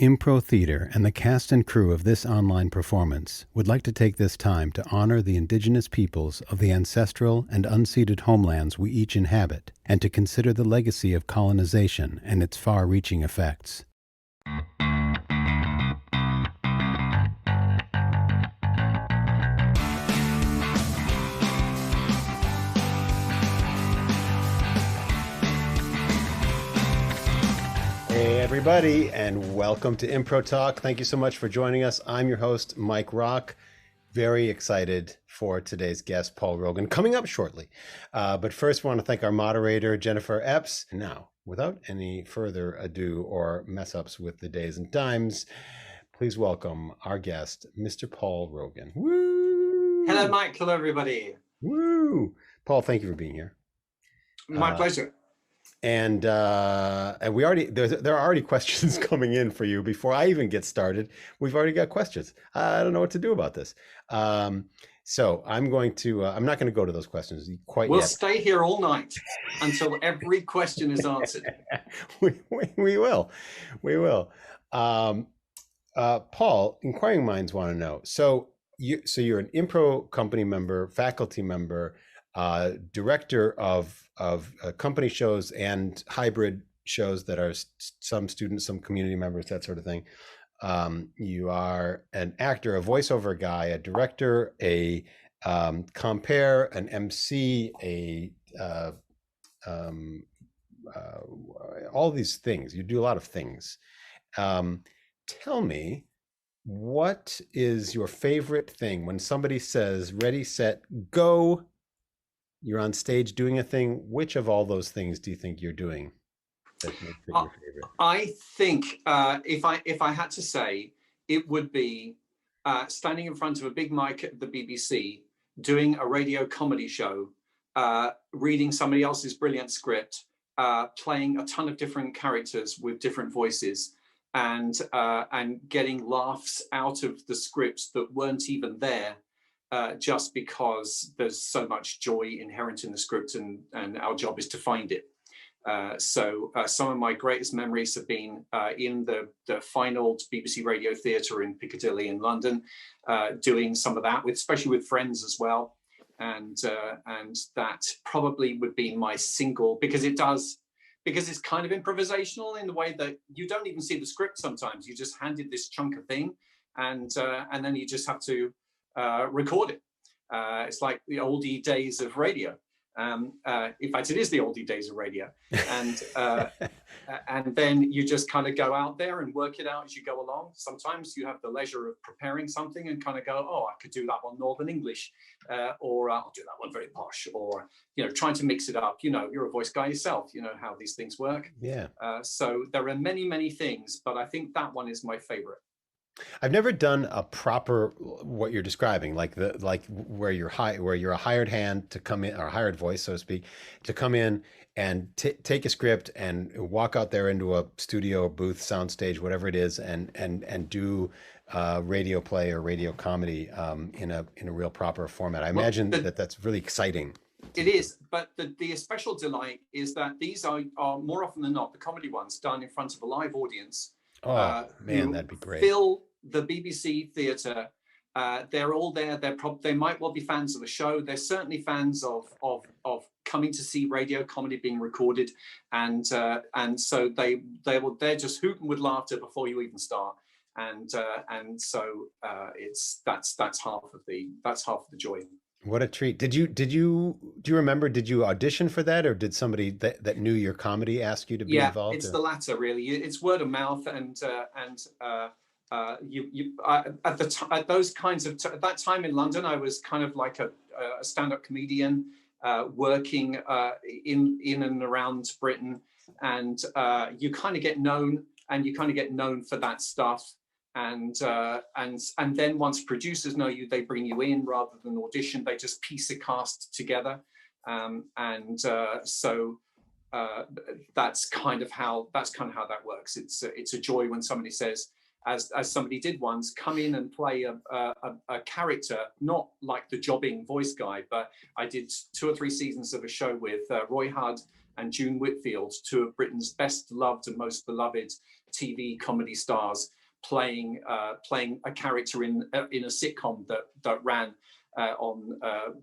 Impro Theater and the cast and crew of this online performance would like to take this time to honor the indigenous peoples of the ancestral and unceded homelands we each inhabit, and to consider the legacy of colonization and its far-reaching effects. Hey everybody, and welcome to Impro Talk. Thank you so much for joining us. I'm your host, Mike Rock. Very excited for today's guest, Paul Rogan, coming up shortly. But first, I want to thank our moderator, Jennifer Epps. Now, without any further ado or mess-ups with the days and times, please welcome our guest, Mr. Paul Rogan. Woo! Hello, Mike. Hello, everybody. Woo! Paul, thank you for being here. My pleasure. And we already there are already questions coming in for you before I even get started. We've already got questions. I don't know what to do about this. So I'm going to I'm not going to go to those questions quite yet. We'll stay here all night until every question is answered. we will. Paul, inquiring minds want to know. So you're an Impro company member, faculty member, director of company shows and hybrid shows that are some students, some community members, that sort of thing. You are an actor, a voiceover guy, a director, a compere, an MC, all these things. You do a lot of things. Tell me, what is your favorite thing when somebody says, ready, set, go? You're on stage doing a thing. Which of all those things do you think you're doing that makes it your favorite? I think if I had to say, it would be standing in front of a big mic at the BBC, doing a radio comedy show, reading somebody else's brilliant script, playing a ton of different characters with different voices, and getting laughs out of the scripts that weren't even there. Just because there's so much joy inherent in the script, and our job is to find it. So some of my greatest memories have been in the fine old BBC Radio Theatre in Piccadilly in London, doing some of that, especially with friends as well. And that probably would be my single, because it's kind of improvisational in the way that you don't even see the script sometimes. You just handed this chunk of thing, and then you just have to record it. It's like the oldie days of radio. In fact, it is the oldie days of radio. And then you just kind of go out there and work it out as you go along. Sometimes you have the leisure of preparing something and kind of go, oh, I could do that one Northern English, or I'll do that one very posh, or, trying to mix it up. You're a voice guy yourself. You know how these things work. Yeah. So there are many, many things, but I think that one is my favorite. I've never done a proper what you're describing, like where you're a hired hand to come in, or a hired voice, so to speak, to come in and take a script and walk out there into a studio, booth, soundstage, whatever it is, and do radio play or radio comedy in a real proper format. I imagine that's really exciting. It is, but the special delight is that these are more often than not the comedy ones done in front of a live audience. Oh man, that'd be great. Fill the BBC theatre. They're all there. They might well be fans of the show. They're certainly fans of coming to see radio comedy being recorded, and so they're just hooting with laughter before you even start. And so that's half of the joy. What a treat. Do you remember, did you audition for that, or did somebody that knew your comedy ask you to be involved? Yeah, it's the latter, really. It's word of mouth, and at that time in London, I was kind of like a stand-up comedian, working in and around Britain, and you kind of get known for that stuff. And then once producers know you, they bring you in rather than audition. They just piece a cast together, so that's kind of how that works. It's a joy when somebody says, as somebody did once, come in and play a character, not like the jobbing voice guy, but I did 2 or 3 seasons of a show with Roy Hudd and June Whitfield, two of Britain's best loved and most beloved TV comedy stars, playing a character in a sitcom that ran on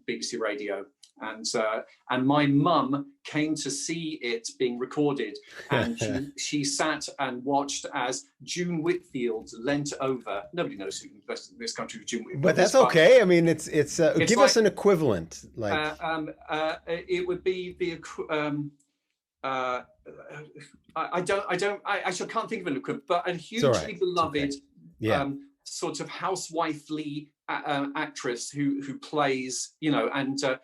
BBC Radio. And my mum came to see it being recorded, and she sat and watched as June Whitfield leant over. Nobody knows who in this country June Whitfield but that's okay. I mean, it's give like, us an equivalent. Like it would be the I actually can't think of an equivalent, but a hugely beloved sort of housewifely actress who plays, you know, and so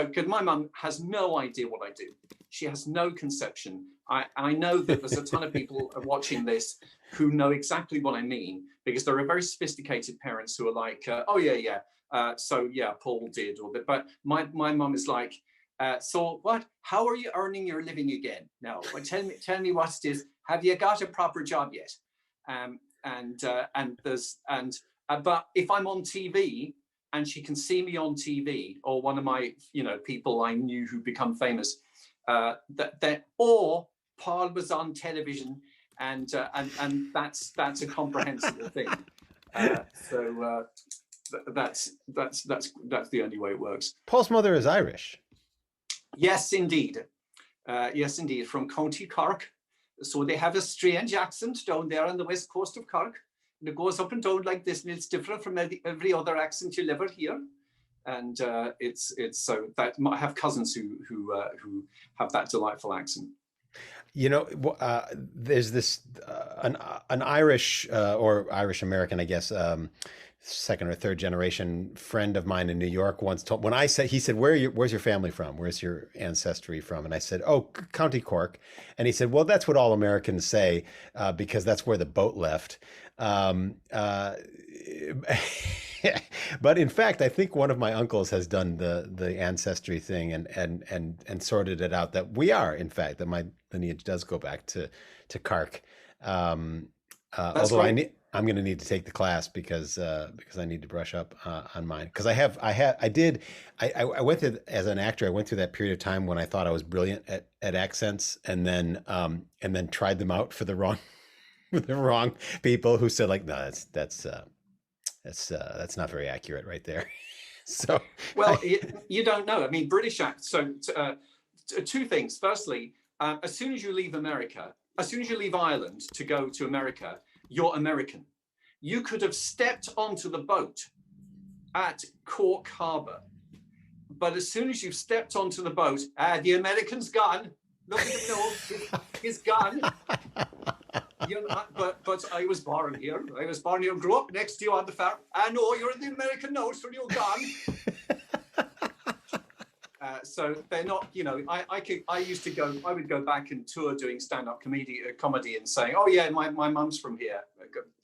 because my mum has no idea what I do. She has no conception. I know that there's a ton of people watching this who know exactly what I mean, because there are very sophisticated parents who are like, oh yeah, so yeah, Paul did, or that. But my mum is like, so what? How are you earning your living again? No, well, tell me what it is. Have you got a proper job yet? But if I'm on TV and she can see me on TV, or one of my, you know, people I knew who become famous, or Paul was on television, and that's a comprehensible thing. So that's the only way it works. Paul's mother is Irish. Yes, indeed. Yes, indeed. From County Cork. So they have a strange accent down there on the west coast of Cork. And it goes up and down like this, and it's different from every other accent you'll ever hear. And it's so that I have cousins who have that delightful accent. You know, there's this an Irish or Irish American, I guess, second or third generation friend of mine in New York once told, when I said, he said, where's your family from? Where's your ancestry from? And I said, oh, County Cork. And he said, well, that's what all Americans say, because that's where the boat left. But in fact, I think one of my uncles has done the ancestry thing and sorted it out that we are, in fact, that my lineage does go back to Cork. Although right. I'm going to need to take the class because I need to brush up on mine, because I went through, as an actor, I went through that period of time when I thought I was brilliant at accents, and then tried them out for the wrong people who said like, no, that's not very accurate right there. So well, you don't know. I mean, British accent. So two things. Firstly, as soon as you leave America, as soon as you leave Ireland to go to America, you're American. You could have stepped onto the boat at Cork Harbour, but as soon as you've stepped onto the boat, the American's gone. Look at him, no, he's gone. But I was born here. I was born here, grew up next to you on the farm. I know you're the American now, so you're gone. So they're not, you know, I would go back and tour doing stand-up comedy and saying, oh yeah, my mum's from here,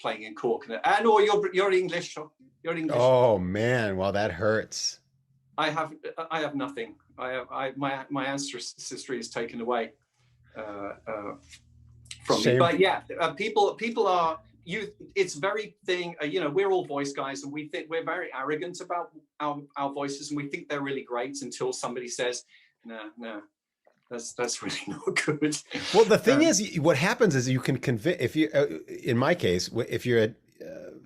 playing in Cork. And oh, you're English. You're English. Oh man, well that hurts. I have nothing. My ancestry is taken away from me. But yeah, people are. It's very thing, you know, we're all voice guys, and we think we're very arrogant about our voices, and we think they're really great until somebody says, no, that's really not good. Well, the thing is, what happens is you can convince, if you, in my case, if you're a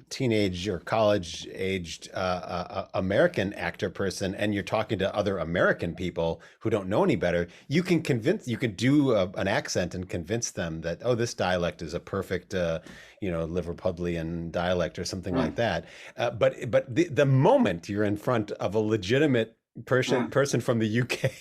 teenage or college aged American actor person, and you're talking to other American people who don't know any better, you can do an accent and convince them that, oh, this dialect is a perfect, Liverpudlian dialect or something like that. But the moment you're in front of a legitimate person from the UK,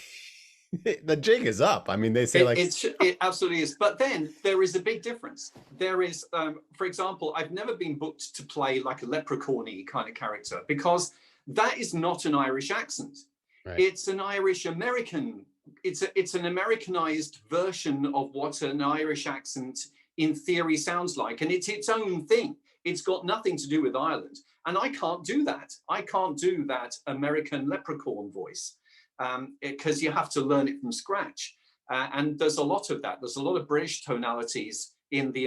the jig is up. I mean, they say it absolutely is. But then there is a big difference. There is, for example, I've never been booked to play like a leprechaun-y kind of character, because that is not an Irish accent. Right. It's an Irish American. It's an Americanized version of what an Irish accent in theory sounds like, and it's its own thing. It's got nothing to do with Ireland, and I can't do that. I can't do that American leprechaun voice. Because you have to learn it from scratch. And there's a lot of that. There's a lot of British tonalities in the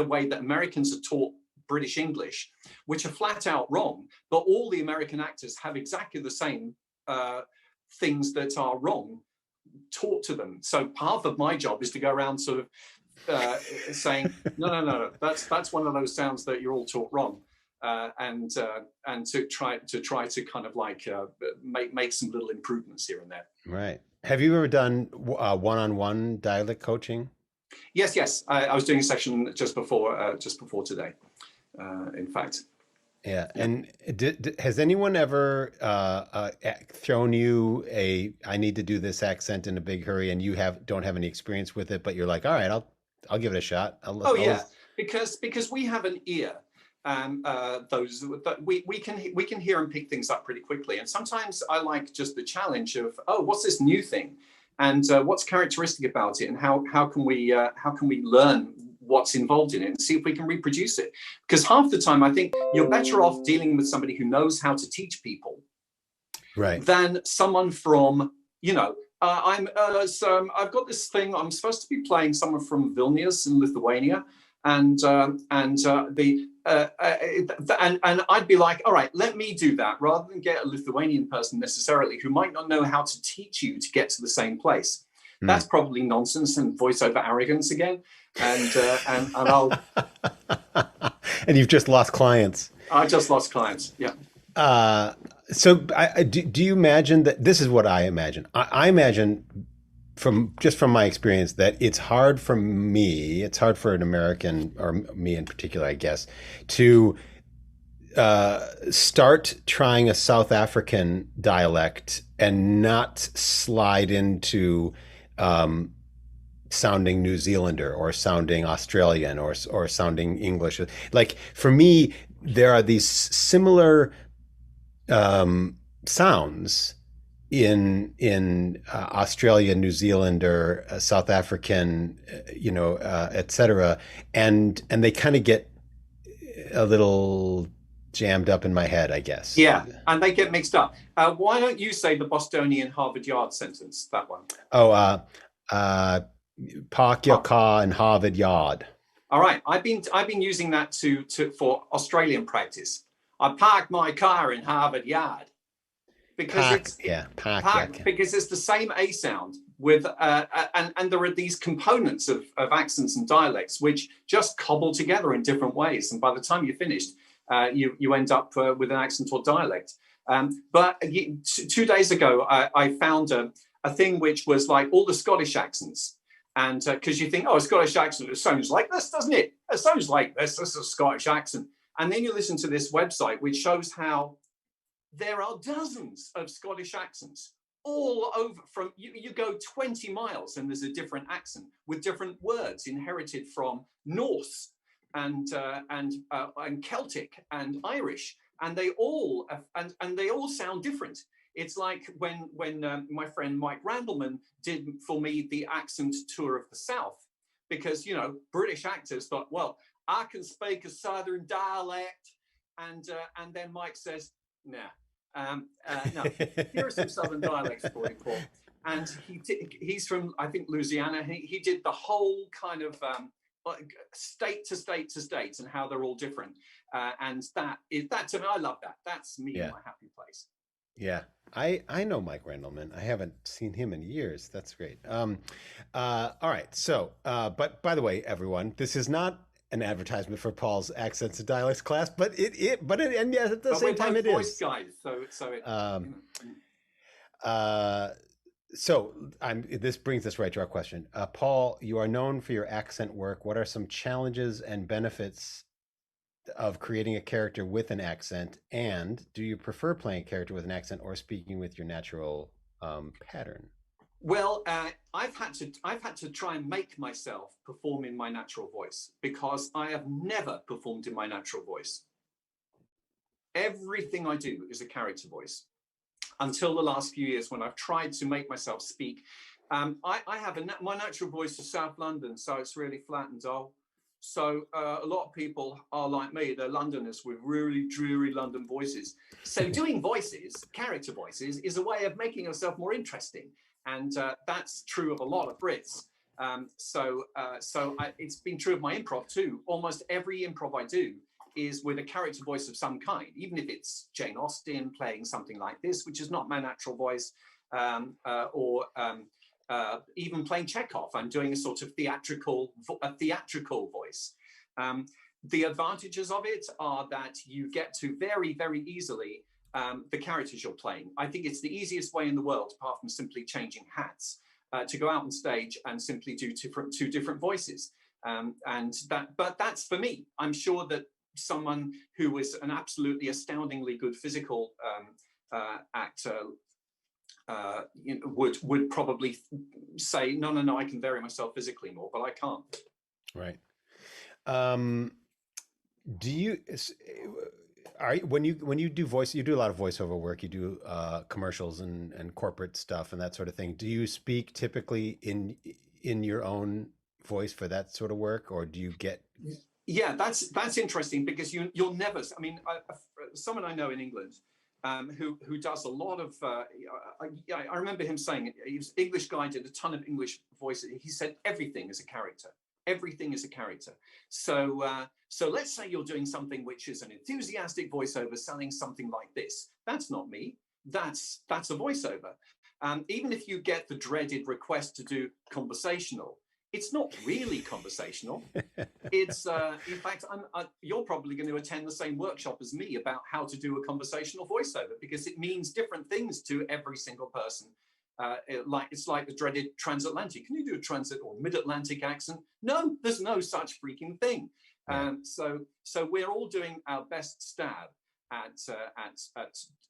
way that Americans are taught British English, which are flat out wrong. But all the American actors have exactly the same things that are wrong taught to them. So part of my job is to go around sort of saying, no, that's one of those sounds that you're all taught wrong, and to try to kind of like make some little improvements here and there. Right. Have you ever done one-on-one dialect coaching? Yes. I was doing a session just before today, in fact. Yeah. And has anyone ever thrown you I need to do this accent in a big hurry, and you don't have any experience with it, but you're like, all right, I'll give it a shot. Yeah, because we have an ear. Those that we can hear and pick things up pretty quickly, and sometimes I like just the challenge of, oh, what's this new thing, and what's characteristic about it, and how can we learn what's involved in it and see if we can reproduce it. Because half the time I think you're better off dealing with somebody who knows how to teach people, right, than someone from, I've got this thing, I'm supposed to be playing someone from Vilnius in Lithuania, and I'd be like, all right, let me do that, rather than get a Lithuanian person necessarily who might not know how to teach you to get to the same place. That's probably nonsense and voiceover arrogance again. And I'll. And you've just lost clients. I just lost clients. Yeah. So do you imagine that this is what I imagine? I imagine from my experience that it's hard for an American, or me in particular, I guess, to start trying a South African dialect and not slide into sounding New Zealander or sounding Australian or sounding English. Like for me, there are these similar sounds in Australia, New Zealand, or South African, etc., and they kind of get a little jammed up in my head, I guess. Yeah, and they get mixed up. Why don't you say the Bostonian Harvard Yard sentence? That one. Oh, park your car in Harvard Yard. All right, I've been using that for Australian practice. I parked my car in Harvard Yard because because it's the same A sound with and there are these components of accents and dialects which just cobble together in different ways, and by the time you're finished, you end up with an accent or dialect. But 2 days ago, I found a thing which was like all the Scottish accents. And because you think, oh, a Scottish accent, it sounds like this, doesn't it? It sounds like this. This is a Scottish accent. And then you listen to this website, which shows how there are dozens of Scottish accents all over. From you go 20 miles and there's a different accent with different words inherited from Norse and Celtic and Irish, and they all sound different. It's like when my friend Mike Randleman did for me the accent tour of the South, because British actors thought, well, I can speak a Southern dialect, and then Mike says, nah, no, here are some Southern dialects for you, Paul. And he's from, I think, Louisiana. He did the whole kind of state to state to state and how they're all different. And that to me, I love that. That's me in my happy place. Yeah, I know Mike Randleman. I haven't seen him in years. That's great. All right. So, but by the way, everyone, this is not an advertisement for Paul's accents and dialects class, but and yes, at the same time, it voice is. Guys, so this brings us right to our question. Paul, you are known for your accent work. What are some challenges and benefits of creating a character with an accent, and do you prefer playing a character with an accent or speaking with your natural pattern? Well, I've had to try and make myself perform in my natural voice, because I have never performed in my natural voice. Everything I do is a character voice until the last few years when I've tried to make myself speak. I have my natural voice is South London, so it's really flat and dull. So a lot of people are like me, they're Londoners with really dreary London voices. So doing voices, character voices, is a way of making yourself more interesting. And that's true of a lot of Brits. It's been true of my improv too. Almost every improv I do is with a character voice of some kind, even if it's Jane Austen playing something like this, which is not my natural voice, or even playing Chekhov, I'm doing a sort of theatrical voice. The advantages of it are that you get to very, very easily the characters you're playing. I think it's the easiest way in the world, apart from simply changing hats, to go out on stage and simply do two different voices. But that's for me. I'm sure that someone who is an absolutely astoundingly good physical actor would probably say, no, I can vary myself physically more, but I can't. Right. Do you when you do voice, you do a lot of voiceover work, you do commercials and corporate stuff and that sort of thing. Do you speak typically in your own voice for that sort of work, or do you get? Yeah, that's interesting, because you'll never. I mean, someone I know in England who does a lot of. I remember him saying, he was an English guy, did a ton of English voices. He said everything is a character. Everything is a character. So let's say you're doing something which is an enthusiastic voiceover, selling something like this. That's not me. That's a voiceover. Even if you get the dreaded request to do conversational, it's not really conversational. It's in fact, you're probably going to attend the same workshop as me about how to do a conversational voiceover, because it means different things to every single person. It's like the dreaded transatlantic. Can you do a transit or mid-Atlantic accent? No, there's no such freaking thing. Yeah. So we're all doing our best stab at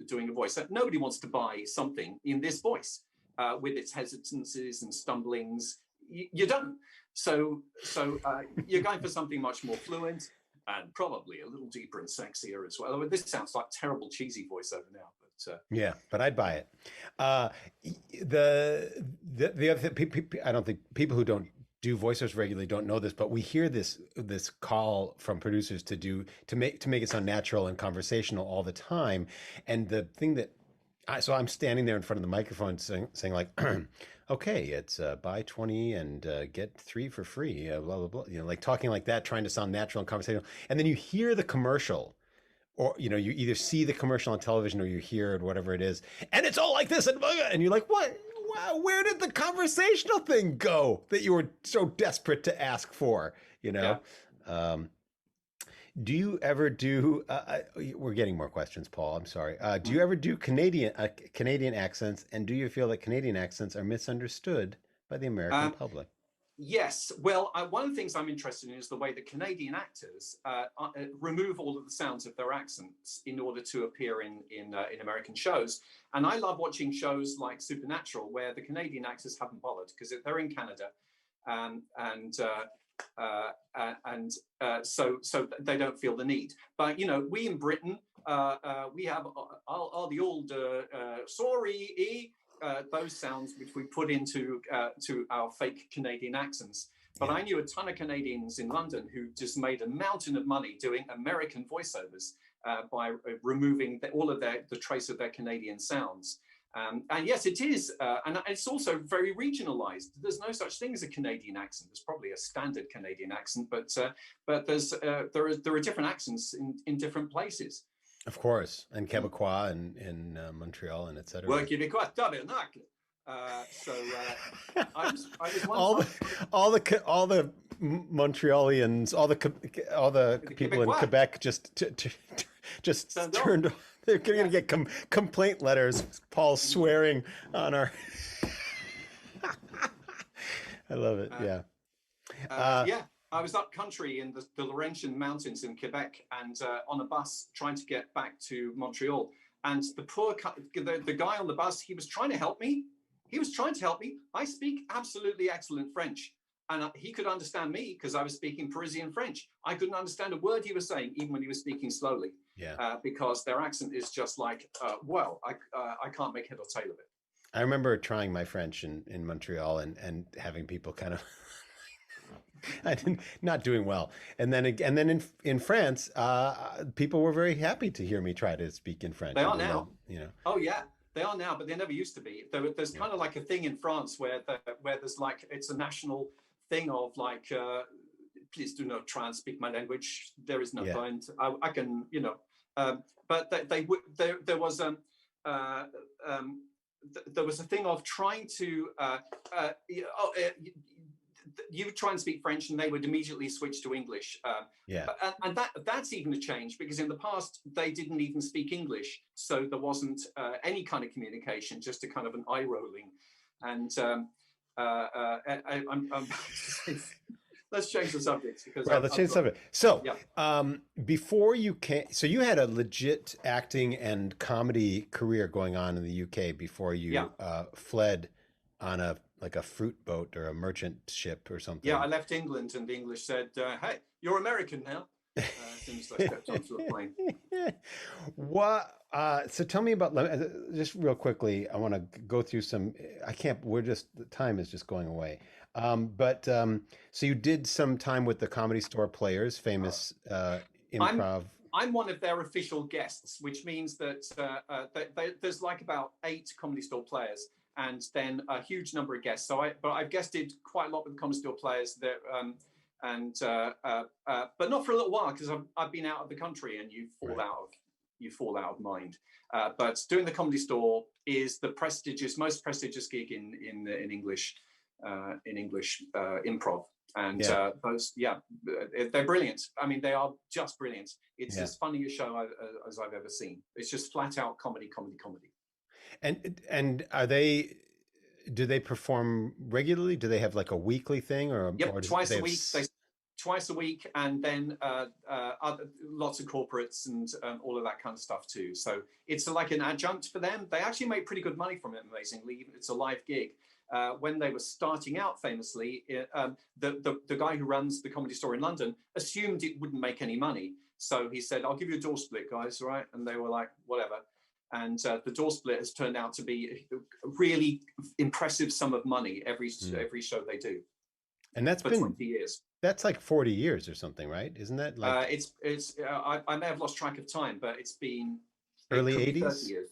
doing a voice. Nobody wants to buy something in this voice with its hesitancies and stumblings. You don't. So you're going for something much more fluent and probably a little deeper and sexier as well. This sounds like terrible cheesy voiceover now, but yeah, but I'd buy it. The other thing, I don't think people who don't do voiceovers regularly don't know this, but we hear this call from producers to make it sound natural and conversational all the time. And the thing that so I'm standing there in front of the microphone saying like, okay, it's buy 20 and get 3 for free, blah, blah, blah, like talking like that, trying to sound natural and conversational. And then you hear the commercial, or, you either see the commercial on television or you hear it, whatever it is, and it's all like this. And you're like, what? Wow, where did the conversational thing go that you were so desperate to ask for, Yeah. Do you ever do? We're getting more questions, Paul. I'm sorry. Do you ever do Canadian accents, and do you feel that Canadian accents are misunderstood by the American public? Yes. Well, one of the things I'm interested in is the way that Canadian actors remove all of the sounds of their accents in order to appear in American shows. And I love watching shows like Supernatural, where the Canadian actors haven't bothered because they're in Canada, so they don't feel the need. But we in Britain, we have the old sorry, those sounds which we put into to our fake Canadian accents. But I knew a ton of Canadians in London who just made a mountain of money doing American voiceovers by removing all of the trace of their Canadian sounds. And yes, it is, and it's also very regionalized. There's no such thing as a Canadian accent. There's probably a standard Canadian accent, but there are different accents in different places. Of course, and Quebecois in Montreal and etc. Well, Quebecois, tabernacle. So I was all the Montrealians, all the people in Quebec just turned. They're going to get complaint letters. Paul swearing on our. I love it. Yeah. Yeah. I was up country in the Laurentian Mountains in Quebec, and on a bus trying to get back to Montreal. And the guy on the bus, he was trying to help me. I speak absolutely excellent French, and he could understand me because I was speaking Parisian French. I couldn't understand a word he was saying, even when he was speaking slowly. Yeah. Because their accent is just like, I can't make head or tail of it. I remember trying my French in Montreal and having people kind of. Not doing well, and then in France, people were very happy to hear me try to speak in French. They are now, Oh yeah, they are now, but they never used to be. There's kind of like a thing in France where there's like it's a national thing of like, please do not try and speak my language. There is no point. I can, but there was there was a thing of trying to you would try and speak French and they would immediately switch to English. Yeah. And that's even a change, because in the past they didn't even speak English, so there wasn't any kind of communication, just a kind of an eye rolling. And let's change the subject, because Right, let's change the subject. So, yeah. before you came, so you had a legit acting and comedy career going on in the UK before you Yeah. fled on a fruit boat or a merchant ship or something. Yeah, I left England, and the English said, "Hey, you're American now." As soon as I stepped onto the plane. What? So tell me about, just real quickly. I want to go through some. I can't. The time is just going away. So you did some time with the Comedy Store Players, famous improv. I'm one of their official guests, which means that there's like about 8 Comedy Store Players, and then a huge number of guests. But I've guested quite a lot with the Comedy Store Players there, but not for a little while, because I've been out of the country, and you fall out of mind. But doing the Comedy Store is the most prestigious gig in English improv. And they're brilliant. I mean, they are just brilliant. It's as funny a show as I've ever seen. It's just flat out comedy. And do they perform regularly? Do they have like a weekly thing, or twice a week? Twice a week, and then lots of corporates and all of that kind of stuff too. So it's like an adjunct for them. They actually make pretty good money from it, amazingly. It's a live gig. When they were starting out, famously, the guy who runs the Comedy Store in London assumed it wouldn't make any money. So he said, "I'll give you a door split, guys, all right?" And they were like, "Whatever." And the door split has turned out to be a really impressive sum of money every show they do. And that's for been 20 years. That's like 40 years or something, right? Isn't that like I may have lost track of time, but it's been early 80s? 30 years.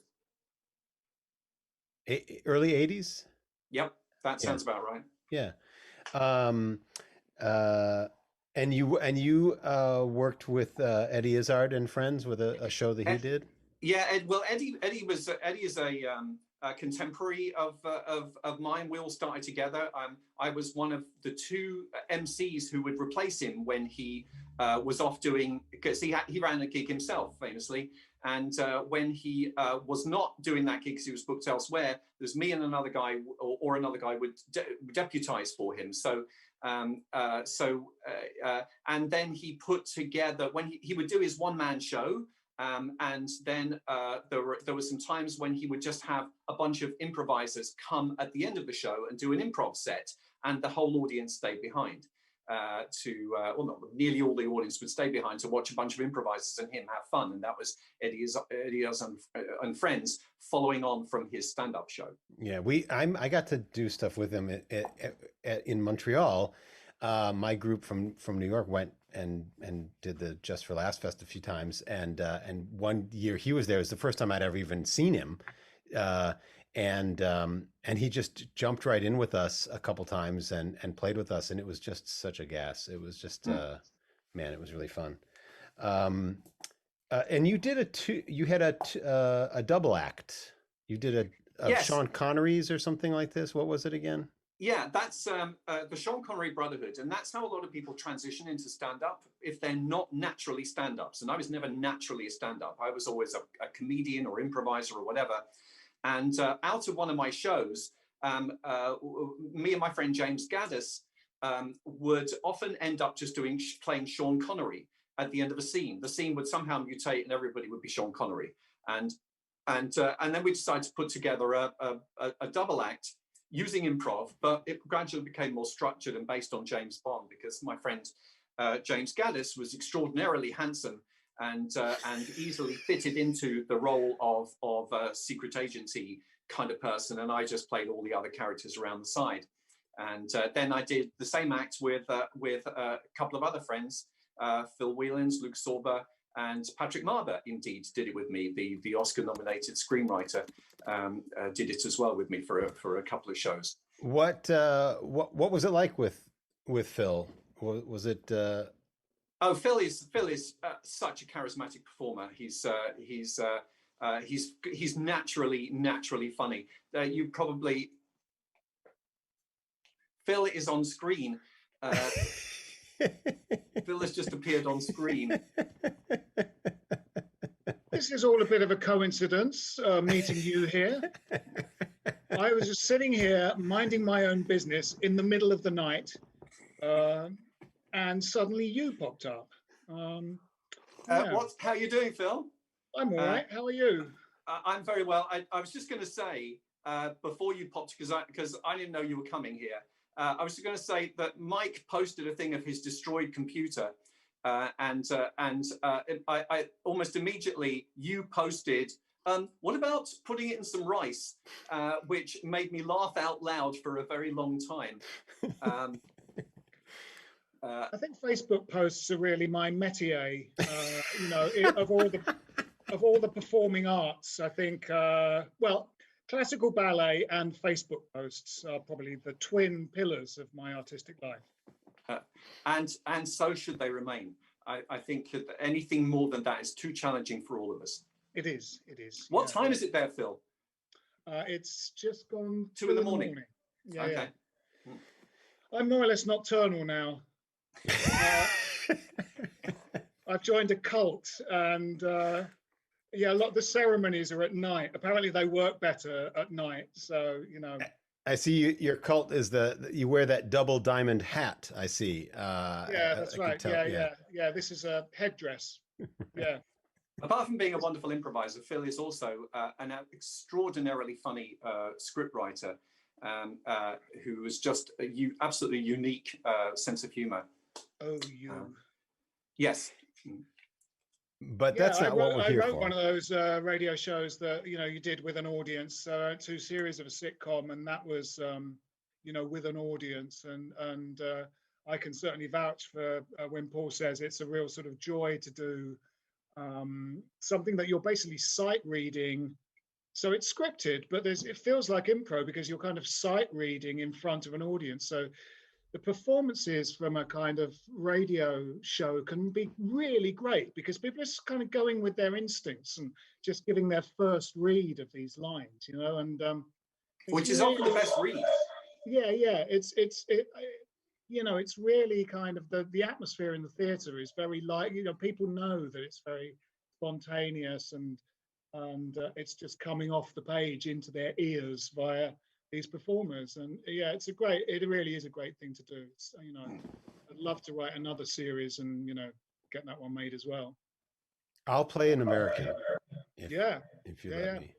Early 80s? Yep, that sounds about right. Yeah. And you worked with Eddie Izzard and Friends with a show that he did? Yeah, Eddie is a contemporary of mine. We all started together. I was one of the 2 MCs who would replace him when he was off doing, because he ran a gig himself, famously. And when he was not doing that gig because he was booked elsewhere, there's me and another guy, or another guy would deputize for him. So and then he put together, when he would do his one-man show. And then there were some times when he would just have a bunch of improvisers come at the end of the show and do an improv set, and the whole audience stayed behind nearly all the audience would stay behind to watch a bunch of improvisers and him have fun. And that was Eddie and Friends, following on from his stand-up show. Yeah, I got to do stuff with him in Montreal. My group from New York went and did the Just for Laughs Fest a few times, and one year he was there. It was the first time I'd ever even seen him, and he just jumped right in with us a couple times and played with us, and it was just such a gas. It was just man, it was really fun. And you did you had a double act. You did a Sean Connery's or something like this. What was it again? Yeah, that's the Sean Connery Brotherhood, and that's how a lot of people transition into stand-up if they're not naturally stand-ups. And I was never naturally a stand-up. I was always a comedian or improviser or whatever. And out of one of my shows, me and my friend James Gaddis would often end up just playing Sean Connery at the end of a scene. The scene would somehow mutate, and everybody would be Sean Connery. And then we decided to put together a double act using improv, but it gradually became more structured and based on James Bond, because my friend James Gaddis was extraordinarily handsome and easily fitted into the role of a secret agency kind of person, and I just played all the other characters around the side. And then I did the same act with a couple of other friends, Phil Whelans, Luke Sorber, and Patrick Marber, indeed, did it with me. The Oscar-nominated screenwriter did it as well with me for a couple of shows. What was it like with Phil? Was it? Oh, Phil is such a charismatic performer. He's He's naturally funny. You probably Phil is on screen. Phil has just appeared on screen. This is all a bit of a coincidence, meeting you here. I was just sitting here minding my own business in the middle of the night, and suddenly you popped up. How are you doing, Phil? I'm all right. How are you? I'm very well. I was just going to say, before you popped, because I didn't know you were coming here, I was just going to say that Mike posted a thing of his destroyed computer, and I almost immediately you posted, what about putting it in some rice, which made me laugh out loud for a very long time. I think Facebook posts are really my métier. Of all the performing arts, I think classical ballet and Facebook posts are probably the twin pillars of my artistic life. And so should they remain. I think that anything more than that is too challenging for all of us. It is. What time is it there, Phil? It's just gone 2 in the morning. Yeah, okay. Yeah. I'm more or less nocturnal now. I've joined a cult, and a lot of the ceremonies are at night. Apparently they work better at night, so I see your cult is you wear that double diamond hat. I see. That's right. Yeah. This is a headdress. Yeah. Apart from being a wonderful improviser, Phil is also an extraordinarily funny script writer who has just a absolutely unique sense of humor. Oh, yes. But that's not what we're here for. I wrote one of those radio shows that you did with an audience, 2 series of a sitcom, and that was with an audience, and I can certainly vouch for when Paul says it's a real sort of joy to do something that you're basically sight reading. So it's scripted, but it feels like improv because you're kind of sight reading in front of an audience. So the performances from a kind of radio show can be really great because people are just kind of going with their instincts and just giving their first read of these lines, and which is often the best read. Yeah, it's really kind of the atmosphere in the theatre is very light. People know that it's very spontaneous and it's just coming off the page into their ears via these performers, and it really is a great thing to do. It's, I'd love to write another series and get that one made as well. I'll play an American if you let me.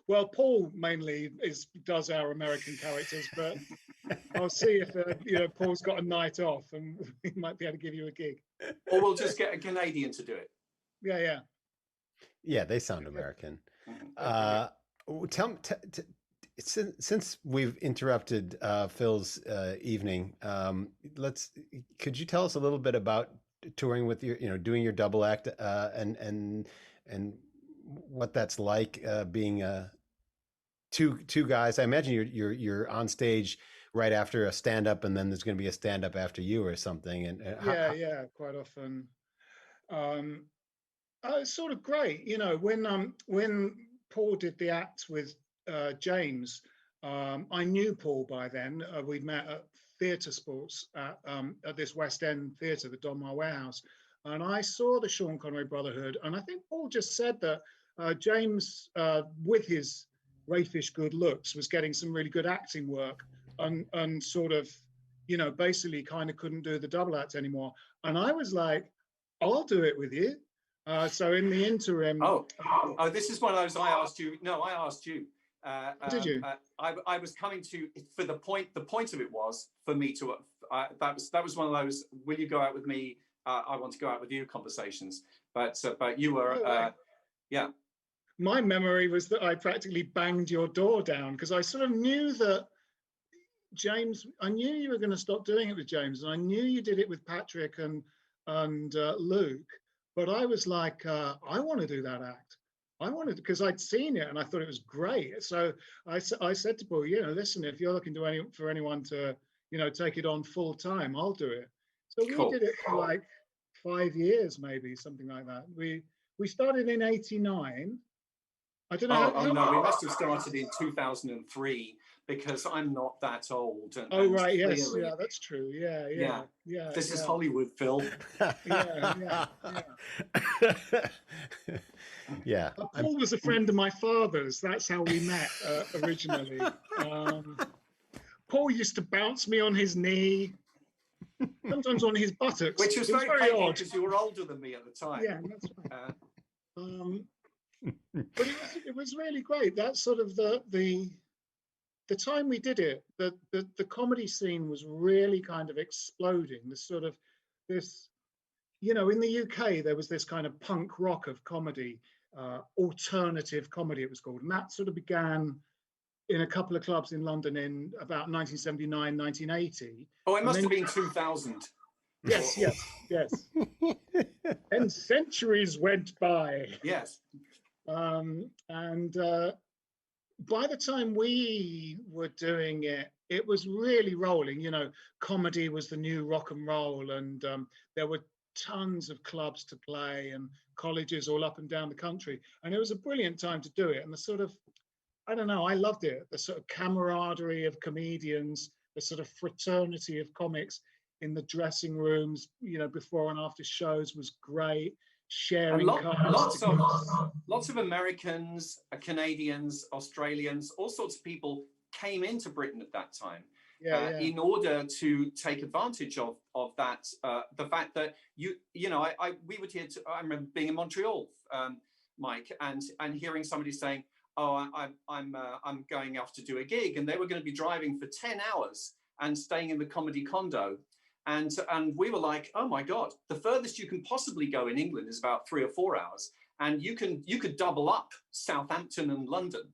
Well, Paul mainly does our American characters, but I'll see if Paul's got a night off and we might be able to give you a gig. Or we'll just get a Canadian to do it. Yeah, they sound American. Since we've interrupted Phil's evening, could you tell us a little bit about touring with your, doing your double act, and what that's like, being two guys? I imagine you're on stage right after a stand-up, and then there's going to be a stand-up after you or something. And quite often. It's sort of great, when Paul did the act with James, I knew Paul by then. We'd met at Theatre Sports at this West End theatre, the Donmar Warehouse, and I saw the Sean Connery Brotherhood, and I think Paul just said that James, with his raffish good looks, was getting some really good acting work, and sort of, basically kind of couldn't do the double act anymore. And I was like, I'll do it with you. So in the interim... Oh, this is one of those I asked you. No, I asked you. Did you? I was coming to, for the point of it was for me to, that was one of those, will you go out with me? I want to go out with you conversations. But you were, yeah. My memory was that I practically banged your door down because I sort of knew that James, I knew you were going to stop doing it with James, and I knew you did it with Patrick and Luke. But I was like, I want to do that act. I wanted, because I'd seen it and I thought it was great. So I said to Paul, listen, if you're looking for anyone to, take it on full time, I'll do it. So we did it for like 5 years, maybe something like that. We started in '89, I don't know. Oh no, we must have started in 2003 because I'm not that old. Oh right, yes, clearly, yeah, that's true. Yeah. This is Hollywood, Phil. Yeah. Yeah. Paul was a friend of my father's. That's how we met originally. Paul used to bounce me on his knee, sometimes on his buttocks. Which was very painful because you were older than me at the time. Yeah, that's right. But it was really great. That's sort of the time we did it. The comedy scene was really kind of exploding. This, you know, in the UK there was this kind of punk rock of comedy, alternative comedy it was called, and that sort of began in a couple of clubs in London in about 1979, 1980. Oh, it must have been 2000. Yes. And centuries went by. Yes. By the time we were doing it, it was really rolling. You know, comedy was the new rock and roll, and there were tons of clubs to play and colleges all up and down the country. And it was a brilliant time to do it. And the sort of, I don't know, I loved it. The sort of camaraderie of comedians, the sort of fraternity of comics in the dressing rooms, you know, before and after shows was great. Sharing lots of Americans, Canadians, Australians, all sorts of people came into Britain at that time in order to take advantage of that. The fact that we would hear. I remember being in Montreal, Mike, and hearing somebody saying, "Oh, I'm going off to do a gig," and they were going to be driving for 10 hours and staying in the comedy condo. And we were like, oh my God, the furthest you can possibly go in England is about 3 or 4 hours. And you could double up Southampton and London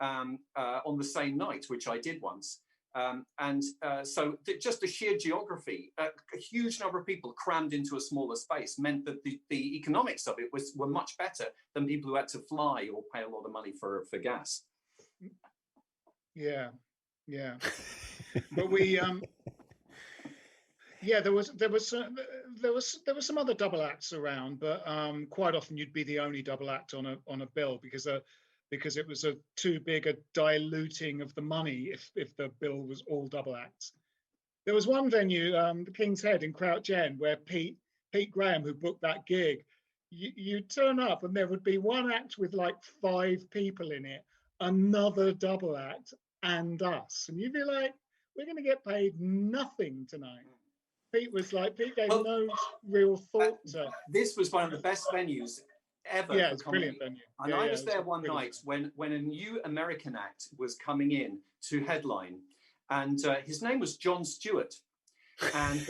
on the same night, which I did once. So just the sheer geography, a huge number of people crammed into a smaller space meant that the economics of it were much better than people who had to fly or pay a lot of money for gas. Yeah. But we... Yeah, there was some other double acts around, but quite often you'd be the only double act on a bill because it was too big a diluting of the money if the bill was all double acts. There was one venue, the King's Head in Crouch End, where Pete Graham, who booked that gig, you'd turn up and there would be one act with like 5 people in it, another double act, and us, and you'd be like, we're going to get paid nothing tonight. Pete gave no real thought to. This was one of the best venues ever. Yeah, it's a brilliant venue. And I was there one night when a new American act was coming in to headline, and his name was Jon Stewart, and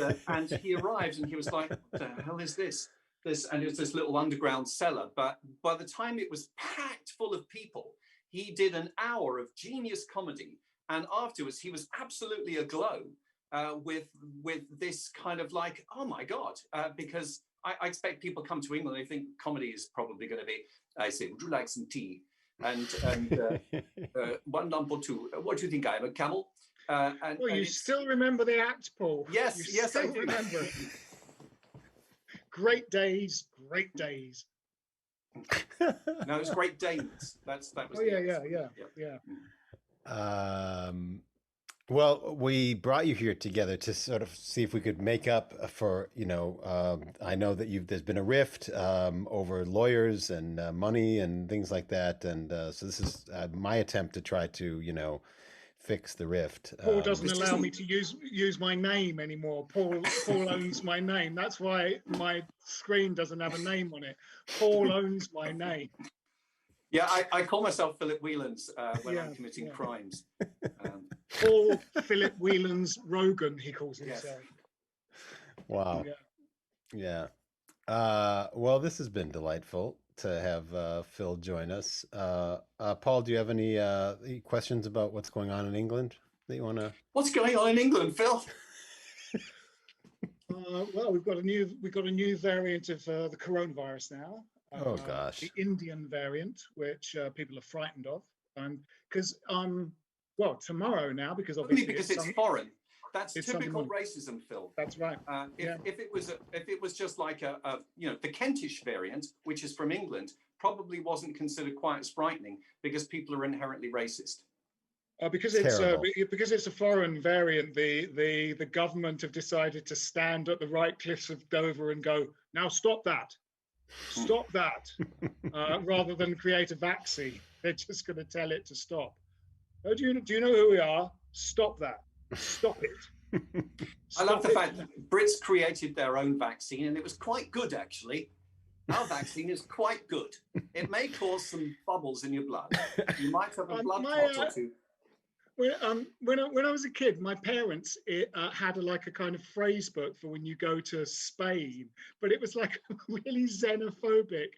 he arrived and he was like, "What the hell is this?" And it was this little underground cellar. But by the time it was packed full of people, he did an hour of genius comedy, and afterwards he was absolutely aglow. With this kind of like, oh my God, because I expect people come to England and they think comedy is probably going to be, I say, would you like some tea? And 1 lump or 2. What do you think? I am a camel? You still remember the act, Paul? Yes, I do. Remember it. Great days. No, it was Great Danes. That was. Oh yeah. Well, we brought you here together to sort of see if we could make up for, I know that there's been a rift over lawyers and money and things like that. And so this is my attempt to try to, fix the rift. Paul doesn't allow me to use my name anymore. Paul owns my name. That's why my screen doesn't have a name on it. Paul owns my name. Yeah, I call myself Philip Whelans when I'm committing crimes. Paul Philip Whelans Rogan, he calls himself. Wow. Yeah. Well, this has been delightful to have Phil join us. Paul, do you have any questions about what's going on in England that you want to? What's going on in England, Phil? Well, we've got a new variant of the coronavirus now. Oh gosh. The Indian variant, which people are frightened of, and because tomorrow now, because obviously it's foreign. That's typical racism, Phil. That's right. If it was just like the Kentish variant, which is from England, probably wasn't considered quite as frightening because people are inherently racist. Because Terrible. it's a foreign variant, the government have decided to stand at the right cliffs of Dover and go, now stop that, rather than create a vaccine. They're just going to tell it to stop. Oh, do you know who we are? Stop that. Stop it. I love the fact that Brits created their own vaccine, and it was quite good, actually. Our vaccine is quite good. It may cause some bubbles in your blood. You might have a blood clot or two. When I was a kid, my parents had a kind of phrase book for when you go to Spain, but it was like a really xenophobic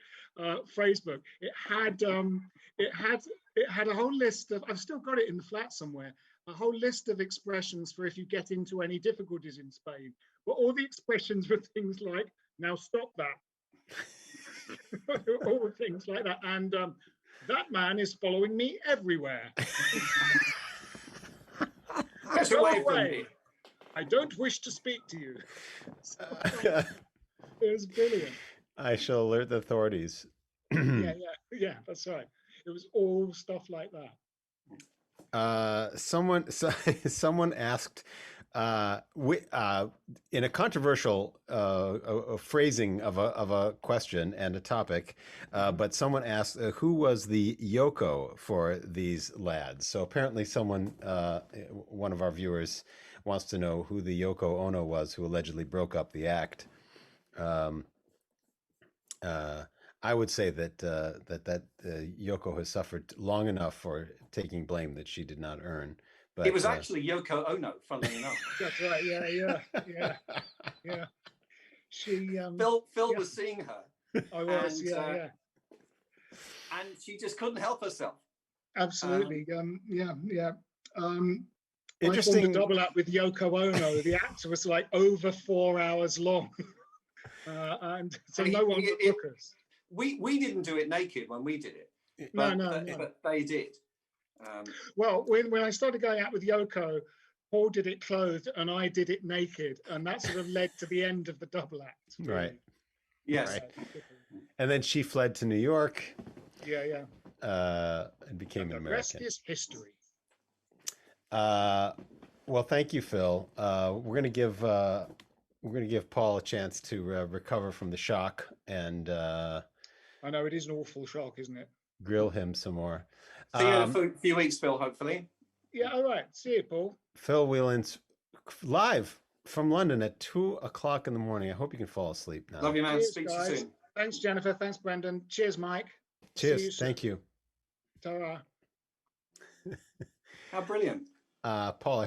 phrase book. It had a whole list of, I've still got it in the flat somewhere, a whole list of expressions for if you get into any difficulties in Spain. But all the expressions were things like, now stop that. All things like that. And that man is following me everywhere. Get away from me. I don't wish to speak to you. It was brilliant. I shall alert the authorities. Yeah, that's right. It was all stuff like that. Someone asked in a controversial phrasing of a question and a topic, but someone asked who was the Yoko for these lads. So apparently someone, one of our viewers, wants to know who the Yoko Ono was who allegedly broke up the act. I would say that Yoko has suffered long enough for taking blame that she did not earn. But it was actually Yoko Ono, funnily enough. That's right. Yeah. She Phil was seeing her. I was, and she just couldn't help herself. Absolutely. Interesting. I formed a double act with Yoko Ono. The act was like over 4 hours long, and so no one would look us. We didn't do it naked when we did it. No. But they did. Well, when I started going out with Yoko, Paul did it clothed and I did it naked, and that sort of led to the end of the double act. Really. Right. Yes. Right. And then she fled to New York. Yeah. And became an American. The rest is history. Well, thank you, Phil. We're gonna give Paul a chance to recover from the shock, and I know it is an awful shock, isn't it? Grill him some more. See you in a few weeks, Phil, hopefully. Yeah, all right. See you, Paul. Phil Whelans, live from London at 2:00 in the morning. I hope you can fall asleep now. Love you, man. Cheers, Speak guys. to you soon. Thanks, Jennifer. Thanks, Brendan. Cheers, Mike. Cheers. Thank you. Ta-ra. How brilliant. Paul,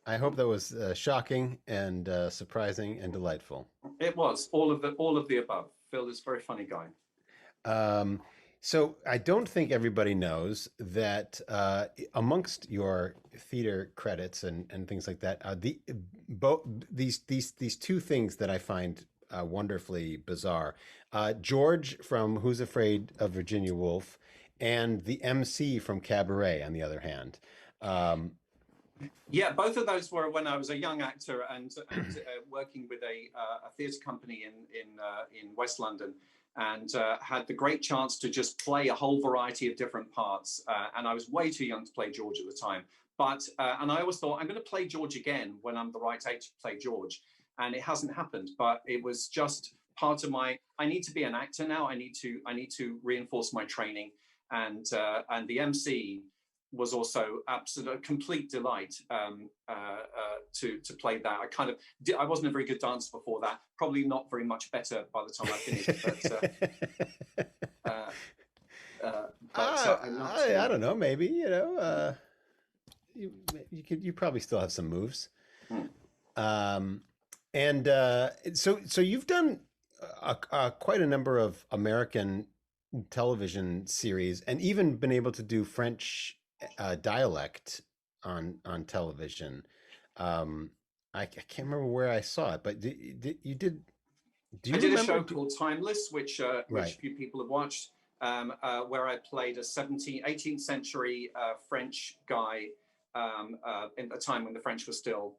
I hope that was shocking and surprising and delightful. It was all of the above. Phil is a very funny guy. So I don't think everybody knows that amongst your theater credits and things like that, these two things that I find wonderfully bizarre. George from Who's Afraid of Virginia Woolf, and the MC from Cabaret, on the other hand. Yeah, both of those were when I was a young actor and working with a theatre company in West London, and had the great chance to just play a whole variety of different parts. And I was way too young to play George at the time. But and I always thought I'm going to play George again when I'm the right age to play George. And it hasn't happened. But it was just part of my. I need to be an actor now. I need to reinforce my training. And the MC was also absolute complete delight to play that. I wasn't a very good dancer before that. Probably not very much better by the time I finished. I don't know. Maybe you probably still have some moves. And so you've done quite a number of American television series, and even been able to do French dialect on television. I can't remember where I saw it, but you did. Do you I did remember? A show called Timeless, which a few people have watched, where I played a 18th century French guy in a time when the French were still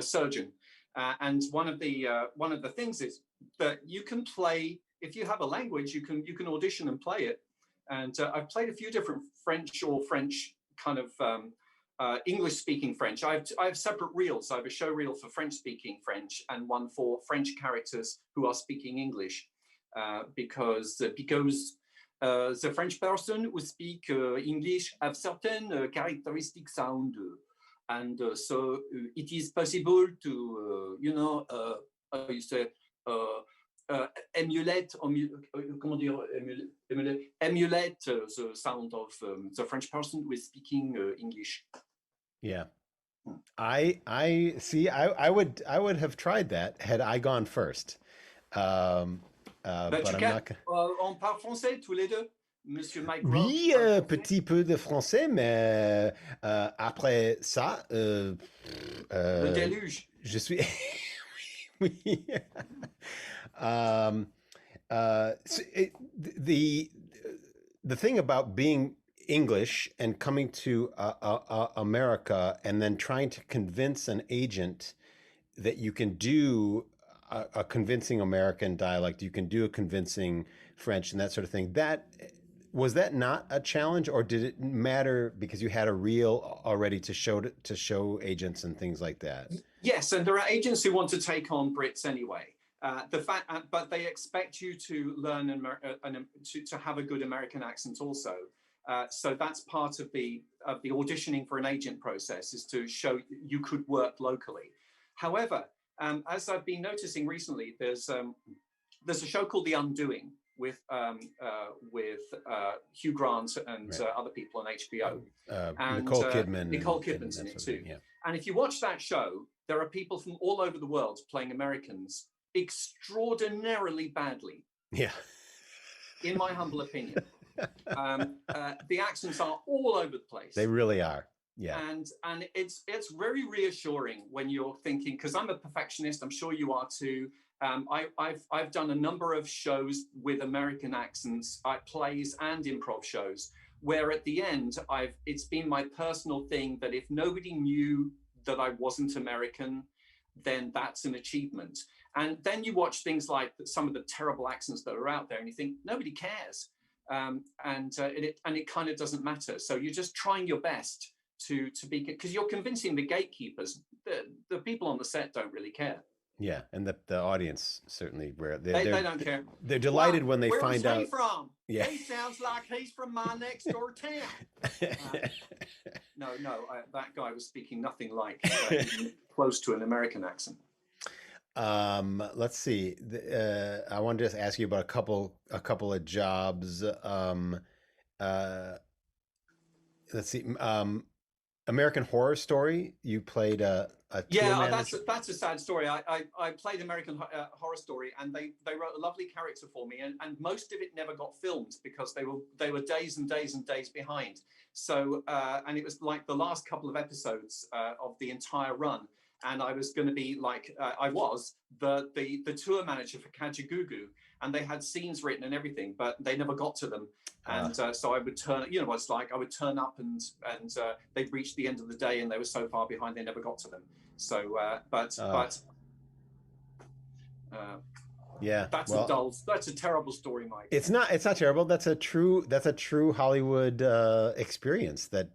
surgeon. And one of the things is that you can play, if you have a language, you can audition and play it. And I've played a few different French kind of English-speaking French. I have separate reels. I have a show reel for French-speaking French and one for French characters who are speaking English, because the French person who speak English have certain characteristic sound, and so it is possible to how you say emulate the sound of the French person who is speaking English. Yeah. I see. I would have tried that had I gone first. But I'm not. On parle français tous les deux, Monsieur Mike. Oui, petit peu de français, mais après ça, le déluge. Je suis. Oui. The thing about being English and coming to America and then trying to convince an agent that you can do a convincing American dialect, you can do a convincing French and that sort of thing. Was that not a challenge, or did it matter because you had a reel already to show agents and things like that? Yes, and there are agents who want to take on Brits anyway. But they expect you to learn to have a good American accent also. So that's part of the auditioning for an agent process, is to show you could work locally. However, as I've been noticing recently, there's a show called The Undoing with Hugh Grant and other people on HBO. And Nicole Kidman. Nicole Kidman's in it too. Yeah. And if you watch that show, there are people from all over the world playing Americans extraordinarily badly. Yeah. In my humble opinion. The accents are all over the place. They really are. Yeah. And it's very reassuring when you're thinking, because I'm a perfectionist, I'm sure you are too. I've done a number of shows with American accents, plays and improv shows, where at the end it's been my personal thing that if nobody knew that I wasn't American, then that's an achievement. And then you watch things like some of the terrible accents that are out there, and you think nobody cares, and it kind of doesn't matter. So you're just trying your best to be, because you're convincing the gatekeepers. The people on the set don't really care. Yeah, and the audience certainly, they don't care. They're delighted when they find out. Where was he from? Yeah. He sounds like he's from my next door town. No, that guy was speaking nothing like close to an American accent. Let's see. I wanted to just ask you about a couple of jobs. Let's see. American Horror Story. You played a yeah, that's a sad story. I played American Horror Story, and they wrote a lovely character for me, and most of it never got filmed because they were days and days and days behind. So and it was like the last couple of episodes of the entire run, and I was going to be like I was the tour manager for Kajagoogoo, and they had scenes written and everything, but they never got to them. And so I would turn, you know what it's like, I would turn up and they'd reached the end of the day and they were so far behind they never got to them. So, yeah, that's a terrible story, Mike. It's not terrible. That's a true Hollywood experience that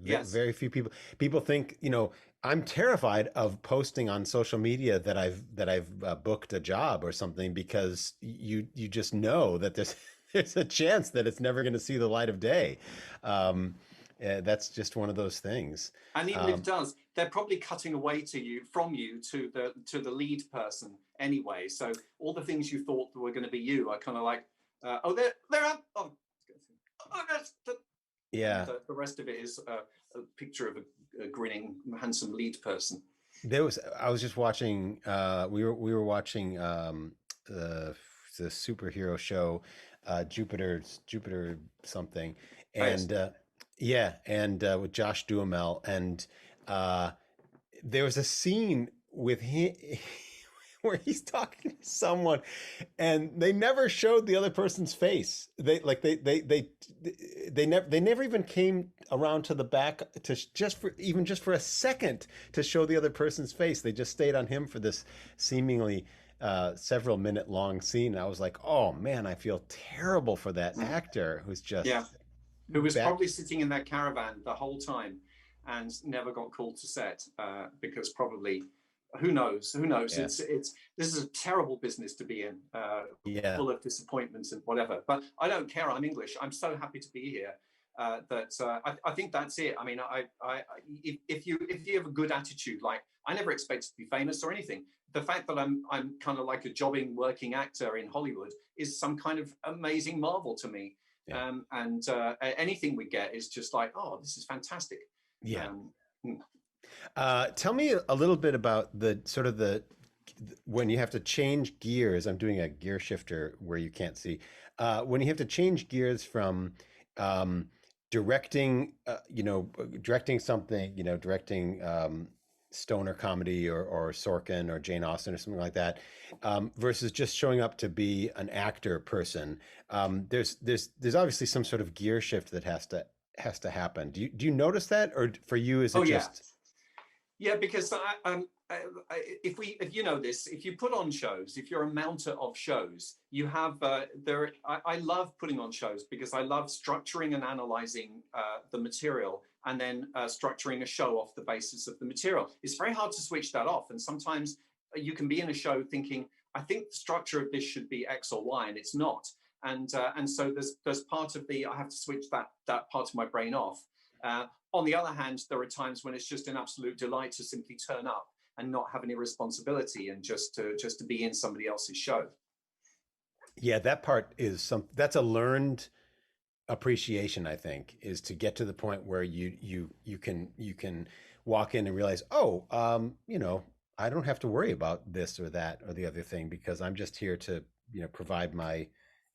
yes. Very few people think, you know. I'm terrified of posting on social media that I've booked a job or something, because you just know that there's a chance that it's never going to see the light of day. That's just one of those things. And even if it does, they're probably cutting away from you to the lead person anyway. So all the things you thought were going to be you are kind of like, yeah. The rest of it is a picture of a grinning, handsome lead person. I was just watching. We were watching the superhero show, Jupiter something, and with Josh Duhamel, and there was a scene with him where he's talking to someone, and they never showed the other person's face. They never even came around to the back to just for a second to show the other person's face. They just stayed on him for this seemingly several minute long scene. I was like, oh man, I feel terrible for that Mm. actor who's just Yeah, who was back. probably sitting in their caravan the whole time and never got called to set because probably who knows? Who knows? Yeah. It's this is a terrible business to be in, Yeah. full of disappointments and whatever. But I don't care. I'm English. I'm so happy to be here. I think that's it. I mean, if you have a good attitude, like I never expected to be famous or anything. The fact that I'm kind of like a jobbing working actor in Hollywood is some kind of amazing marvel to me. Yeah. Anything we get is just like, oh, this is fantastic. Yeah. Hmm. Tell me a little bit about the sort of the when you have to change gears. I'm doing a gear shifter where you can't see. When you have to change gears from um, directing, directing something, directing stoner comedy or Sorkin or Jane Austen or something like that, versus just showing up to be an actor person. There's obviously some sort of gear shift that has to happen. Do you notice that, or for you is it Oh yeah, just yeah. Because if you know this, if you put on shows, if you're a mounter of shows, you have there. I love putting on shows because I love structuring and analyzing the material, and then structuring a show off the basis of the material. It's very hard to switch that off, and sometimes you can be in a show thinking, I think the structure of this should be X or Y, and it's not. And so there's part of the I have to switch that part of my brain off. On the other hand, there are times when it's just an absolute delight to simply turn up and not have any responsibility and just to be in somebody else's show. yeah, that part is that's a learned appreciation, I think, is to get to the point where you can walk in and realize, oh, I don't have to worry about this or that or the other thing because I'm just here to provide my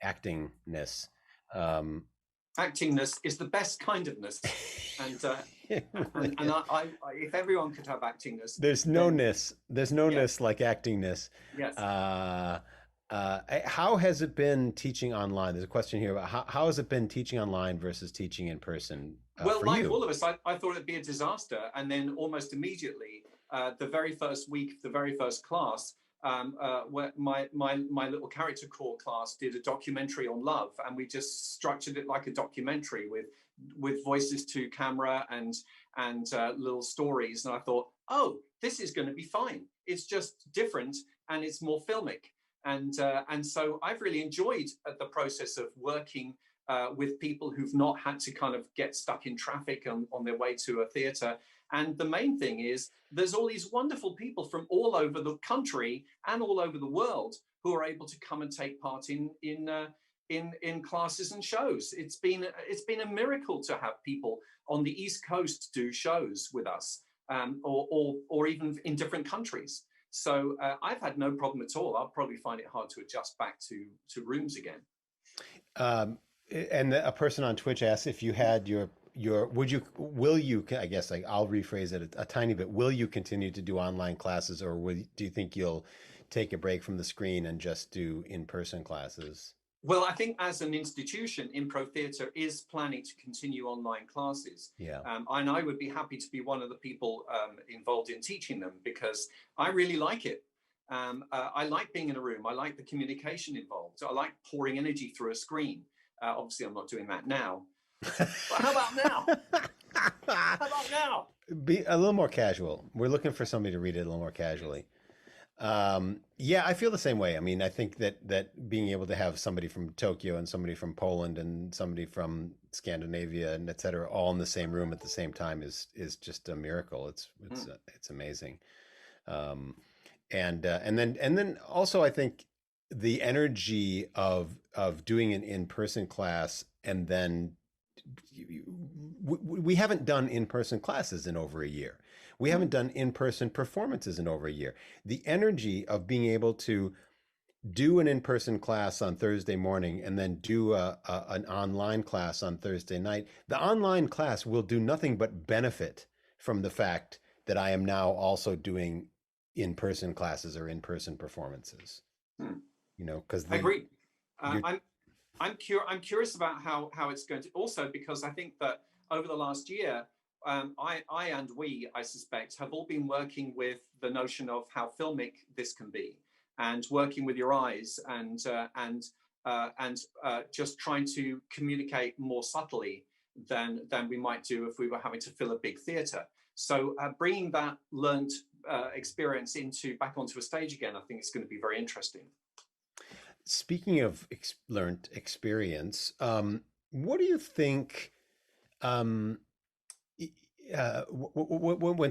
actingness. Um, Actingness is the best kind ofness, and if everyone could have actingness, there's then no yeah, ness like actingness. yes. How has it been teaching online? There's a question here about how has it been teaching online versus teaching in person Well, for like you? all of us, I thought it'd be a disaster, and then almost immediately, the very first week, the very first class, where my little character core class did a documentary on love, and we just structured it like a documentary with voices to camera and little stories. And I thought, oh, this is going to be fine. It's just different and it's more filmic. And so I've really enjoyed the process of working with people who've not had to kind of get stuck in traffic on their way to a theatre. And the main thing is there's all these wonderful people from all over the country and all over the world who are able to come and take part in classes and shows. It's been a miracle to have people on the East Coast do shows with us, or even in different countries. So I've had no problem at all. I'll probably find it hard to adjust back to rooms again. Um, and a person on Twitch asked if you had will you, I guess, like, I'll rephrase it a tiny bit. Will you continue to do online classes, or do you think you'll take a break from the screen and just do in-person classes? Well, I think as an institution, Impro Theatre is planning to continue online classes. Yeah. And I would be happy to be one of the people involved in teaching them because I really like it. I like being in a room. I like the communication involved. I like pouring energy through a screen. Obviously, I'm not doing that now. But how about now? How about now? Be a little more casual. We're looking for somebody to read it a little more casually. Yeah, I feel the same way. I mean, I think that being able to have somebody from Tokyo and somebody from Poland and somebody from Scandinavia and et cetera, all in the same room at the same time is just a miracle. It's amazing. And then also I think the energy of doing an in-person class, and then we haven't done in-person classes in over a year. We haven't done in-person performances in over a year. The energy of being able to do an in-person class on Thursday morning and then do an online class on Thursday night, the online class will do nothing but benefit from the fact that I am now also doing in-person classes or in-person performances. Because I agree. I'm curious about how it's going to. Also, because I think that over the last year, I suspect, have all been working with the notion of how filmic this can be. and working with your eyes and just trying to communicate more subtly than we might do if we were having to fill a big theatre. So bringing that learned experience back onto a stage again, I think it's going to be very interesting. Speaking of learned experience, what do you think? When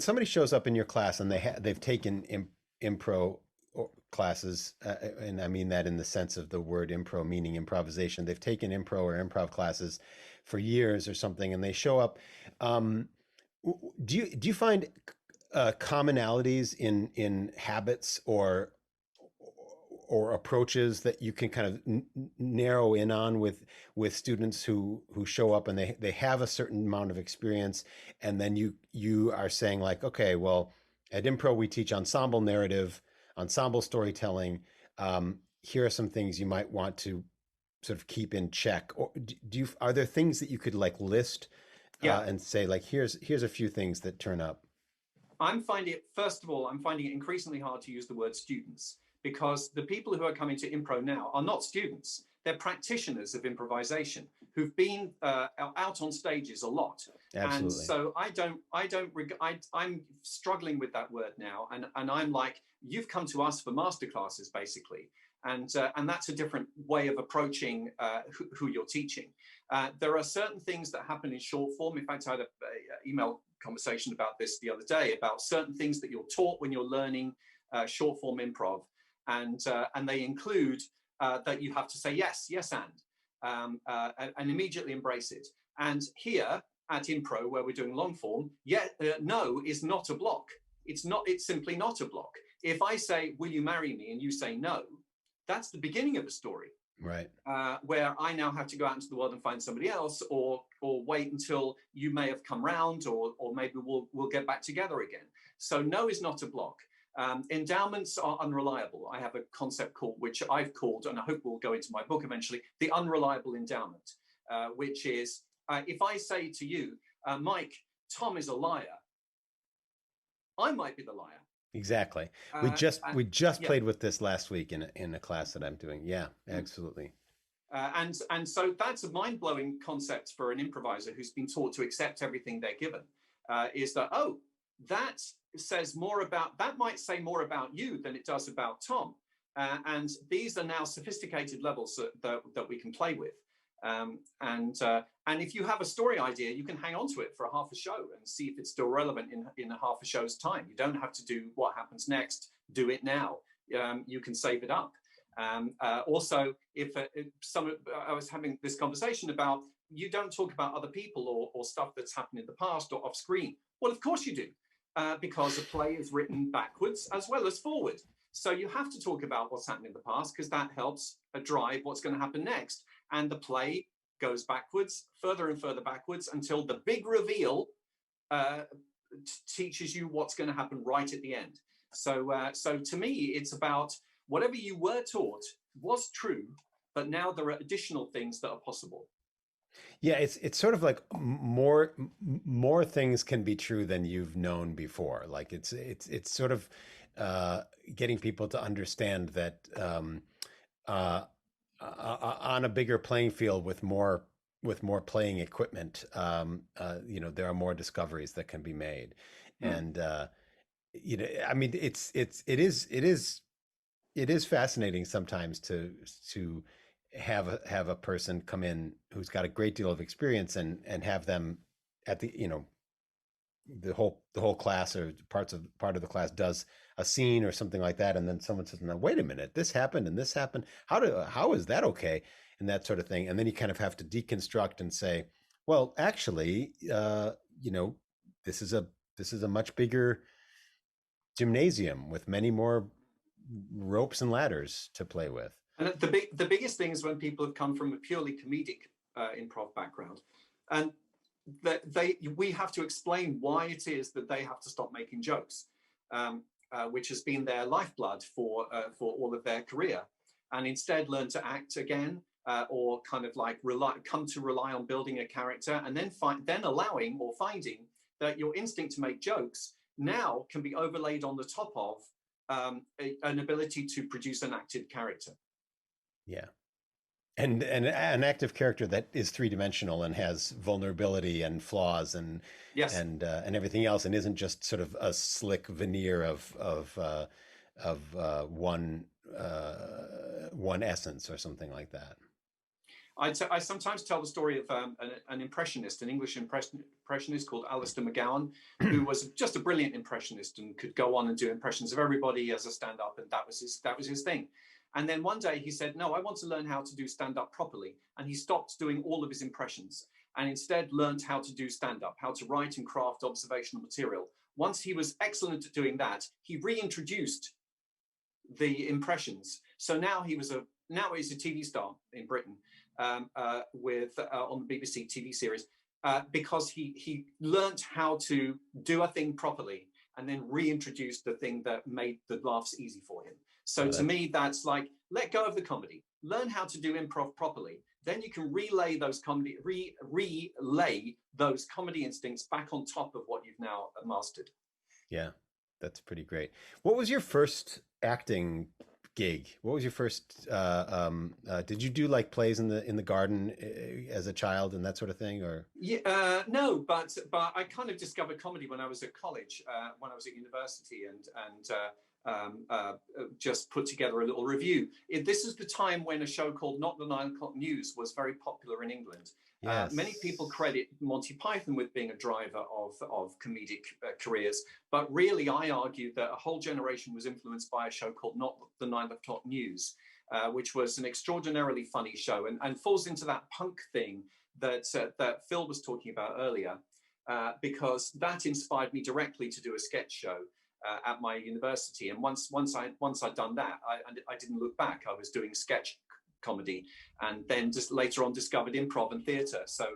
somebody shows up in your class and they've taken impro classes, and I mean that in the sense of the word impro meaning improvisation, they've taken impro or improv classes for years or something, and they show up. Do you find commonalities in habits or approaches that you can kind of narrow in on with students who show up and they have a certain amount of experience, and then you are saying like, okay, well, at Impro we teach ensemble narrative, ensemble storytelling. Here are some things you might want to sort of keep in check. Or are there things that you could like list and say like, here's a few things that turn up? First of all, I'm finding it increasingly hard to use the word students, because the people who are coming to Impro now are not students. They're practitioners of improvisation who've been out on stages a lot. Absolutely. And so I'm struggling with that word now. And I'm like, you've come to us for masterclasses, basically. And that's a different way of approaching who you're teaching. There are certain things that happen in short form. In fact, I had an email conversation about this the other day, about certain things that you're taught when you're learning short form improv. And they include that you have to say yes, and immediately embrace it. And here at Impro, where we're doing long form, no is not a block. It's simply not a block. If I say, will you marry me? And you say no, that's the beginning of a story. Right. Where I now have to go out into the world and find somebody else, or wait until you may have come round, or maybe we'll get back together again. So no is not a block. Endowments are unreliable. I have a concept which I've called, and I hope will go into my book eventually, the unreliable endowment, which is if I say to you, Mike, Tom is a liar, I might be the liar. Exactly. We just played with this last week in a class that I'm doing. Yeah, absolutely. And so that's a mind-blowing concept for an improviser who's been taught to accept everything they're given. Is that that might say more about you than it does about Tom. And these are now sophisticated levels that we can play with. And if you have a story idea, you can hang on to it for a half a show and see if it's still relevant in a half a show's time. You don't have to do what happens next, do it now. You can save it up. Also, I was having this conversation about, you don't talk about other people or stuff that's happened in the past or off screen. Well, of course you do. Because a play is written backwards as well as forward. So you have to talk about what's happened in the past, because that helps drive what's going to happen next. And the play goes backwards, further and further backwards, until the big reveal teaches you what's going to happen right at the end. So to me, it's about whatever you were taught was true, but now there are additional things that are possible. Yeah, it's sort of like more things can be true than you've known before. Like it's sort of getting people to understand that on a bigger playing field with more playing equipment, there are more discoveries that can be made. And I mean, it is fascinating sometimes to have a person come in who's got a great deal of experience and have them at the whole class or part of the class does a scene or something like that, and then someone says, "No, wait a minute, this happened and this happened. How is that okay?" And that sort of thing. And then you kind of have to deconstruct and say, "Well, actually, this is a much bigger gymnasium with many more ropes and ladders to play with." And the biggest thing is when people have come from a purely comedic improv background, and we have to explain why it is that they have to stop making jokes, which has been their lifeblood for all of their career, and instead learn to act again, or kind of like come to rely on building a character, and then allowing or finding that your instinct to make jokes now can be overlaid on the top of an ability to produce an acted character. Yeah. And an active character that is three-dimensional and has vulnerability and flaws and Yes. and everything else, and isn't just sort of a slick veneer of one essence or something like that. I sometimes tell the story of an impressionist, an English impressionist called Alistair Mcgowan, who was just a brilliant impressionist and could go on and do impressions of everybody as a stand-up, and that was his thing. And then one day he said, no, I want to learn how to do stand-up properly. And he stopped doing all of his impressions and instead learned how to do stand-up, how to write and craft observational material. Once he was excellent at doing that, he reintroduced the impressions. So now he's a TV star in Britain with on the BBC TV series because he learned how to do a thing properly and then reintroduce the thing that made the laughs easy for him. So to me, that's like, let go of the comedy, learn how to do improv properly. Then you can relay those comedy instincts back on top of what you've now mastered. Yeah, that's pretty great. What was your first acting gig? What was your first? Did you do like plays in the garden as a child and that sort of thing, or? Yeah, no, but I kind of discovered comedy when I was at college, when I was at university, and just put together a little review. This is the time when a show called Not the 9 O'Clock News was very popular in England. Yes. Many people credit Monty Python with being a driver of comedic careers, but really I argue that a whole generation was influenced by a show called Not the 9 O'Clock News, which was an extraordinarily funny show and falls into that punk thing that Phil was talking about earlier, because that inspired me directly to do a sketch show at my university. And once I'd done that, I didn't look back. I was doing sketch comedy, and then just later on discovered improv and theatre. So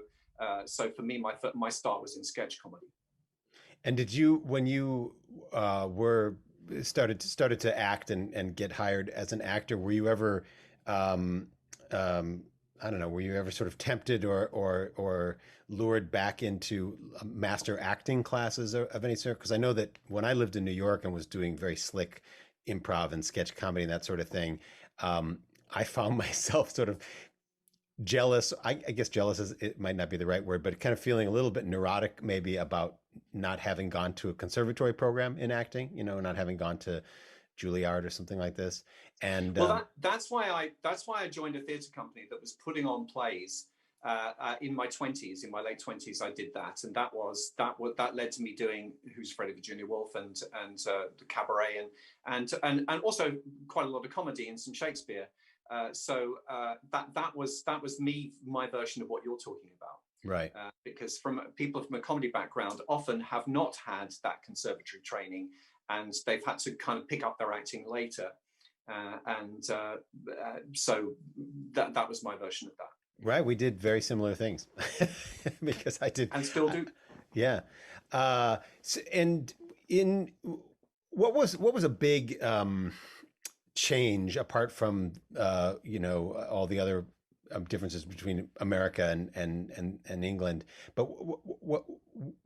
for me, my start was in sketch comedy. And did you, when you were started to act and get hired as an actor, were you ever I don't know, were you ever sort of tempted or lured back into master acting classes of any sort? Because I know that when I lived in New York and was doing very slick improv and sketch comedy and that sort of thing, I found myself sort of jealous. I guess jealous it might not be the right word, but kind of feeling a little bit neurotic maybe about not having gone to a conservatory program in acting, not having gone to Juilliard or something like this. And that's why I joined a theatre company that was putting on plays in my 20s. In my late 20s, I did that, and that led to me doing Who's Afraid of Virginia Woolf and the Cabaret and also quite a lot of comedy and some Shakespeare. So that was my version of what you're talking about. Right. Because people from a comedy background often have not had that conservatory training, and they've had to kind of pick up their acting later. So that was my version of that. Right. We did very similar things because I did. And still do. Yeah. And in what was a big change apart from, all the other differences between America and England, but what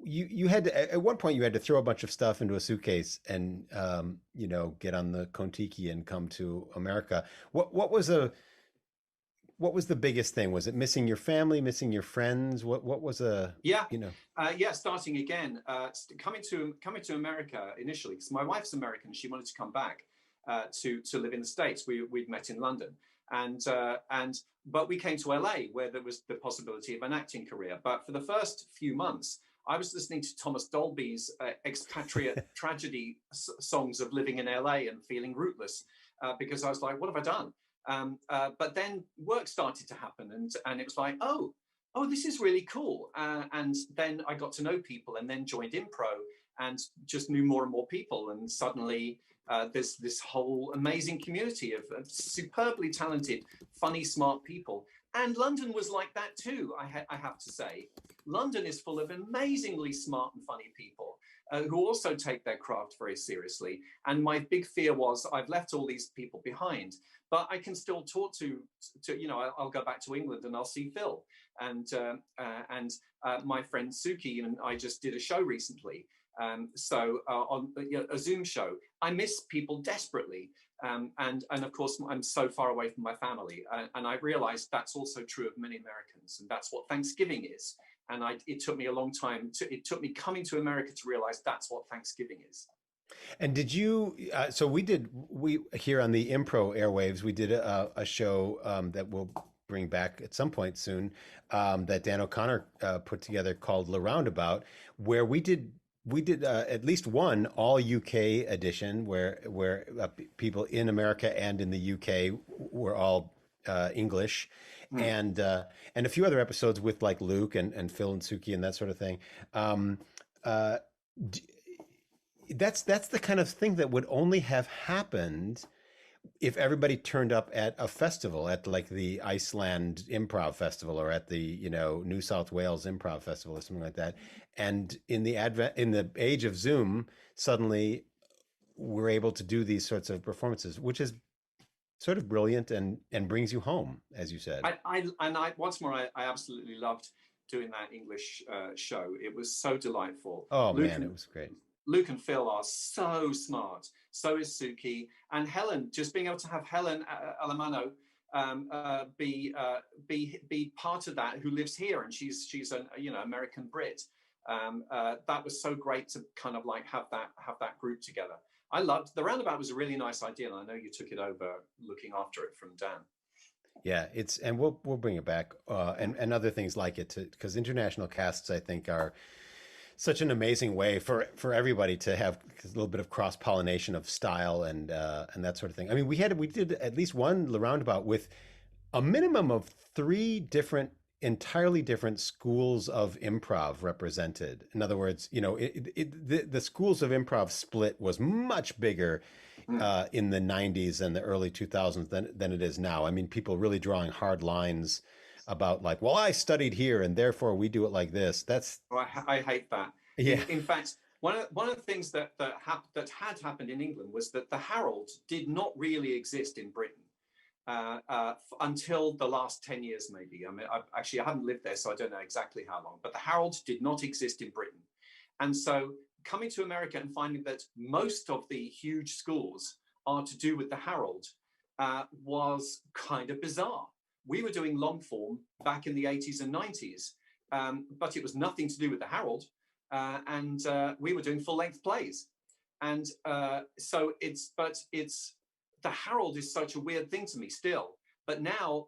you had to, at one point you had to throw a bunch of stuff into a suitcase and get on the Kon-Tiki and come to America. What was the biggest thing? Was it missing your family, missing your friends? What was starting again, coming to America initially, because my wife's American, she wanted to come back to live in the States. We'd met in London. But we came to LA where there was the possibility of an acting career. But for the first few months, I was listening to Thomas Dolby's expatriate tragedy songs of living in LA and feeling rootless because I was like, what have I done? But then work started to happen and it was like, oh, this is really cool. And then I got to know people and then joined Impro and just knew more and more people. And suddenly there's this whole amazing community of superbly talented, funny, smart people. And London was like that too, I have to say. London is full of amazingly smart and funny people who also take their craft very seriously. And my big fear was I've left all these people behind, but I can still talk to I'll go back to England and I'll see Phil. And my friend Suki and I just did a show recently. So on a Zoom show, I miss people desperately. And of course, I'm so far away from my family. And I realized that's also true of many Americans. And that's what Thanksgiving is. And it took me a long time. It took me coming to America to realize that's what Thanksgiving is. And did you? So we here on the Impro airwaves, we did a show that we'll bring back at some point soon, that Dan O'Connor put together called La Roundabout, where we did at least one all UK edition where people in America and in the UK were all English, and a few other episodes with like Luke and Phil and Suki and that sort of thing. That's the kind of thing that would only have happened if everybody turned up at a festival, at like the Iceland Improv Festival or at the New South Wales Improv Festival or something like that. And in the age of Zoom, suddenly we're able to do these sorts of performances, which is sort of brilliant and brings you home, as you said. I once more, I absolutely loved doing that English show. It was so delightful. Oh man, it was great. Luke and Phil are so smart. So is Suki and Helen. Just being able to have Helen Alamano be part of that, who lives here, and she's an American Brit. That was so great to kind of like have that group together. I loved the Roundabout. Was a really nice idea, and I know you took it over looking after it from Dan. Yeah, and we'll bring it back and other things like it, because international casts, I think, are such an amazing way for everybody to have a little bit of cross pollination of style and that sort of thing. I mean, we did at least one Roundabout with a minimum of 3 entirely different schools of improv represented. In other words, the schools of improv split was much bigger in the 90s and the early 2000s than it is now. I mean, people really drawing hard lines about like, well, I studied here and therefore we do it like this. I hate that. Yeah. In fact, one of the things that had happened in England was that the Herald did not really exist in Britain until the last 10 years, maybe. I mean, I haven't lived there, so I don't know exactly how long. But the Herald did not exist in Britain, and so coming to America and finding that most of the huge schools are to do with the Herald was kind of bizarre. We were doing long form back in the 80s and 90s, but it was nothing to do with the Herald. And we were doing full length plays. And so the Herald is such a weird thing to me still. But now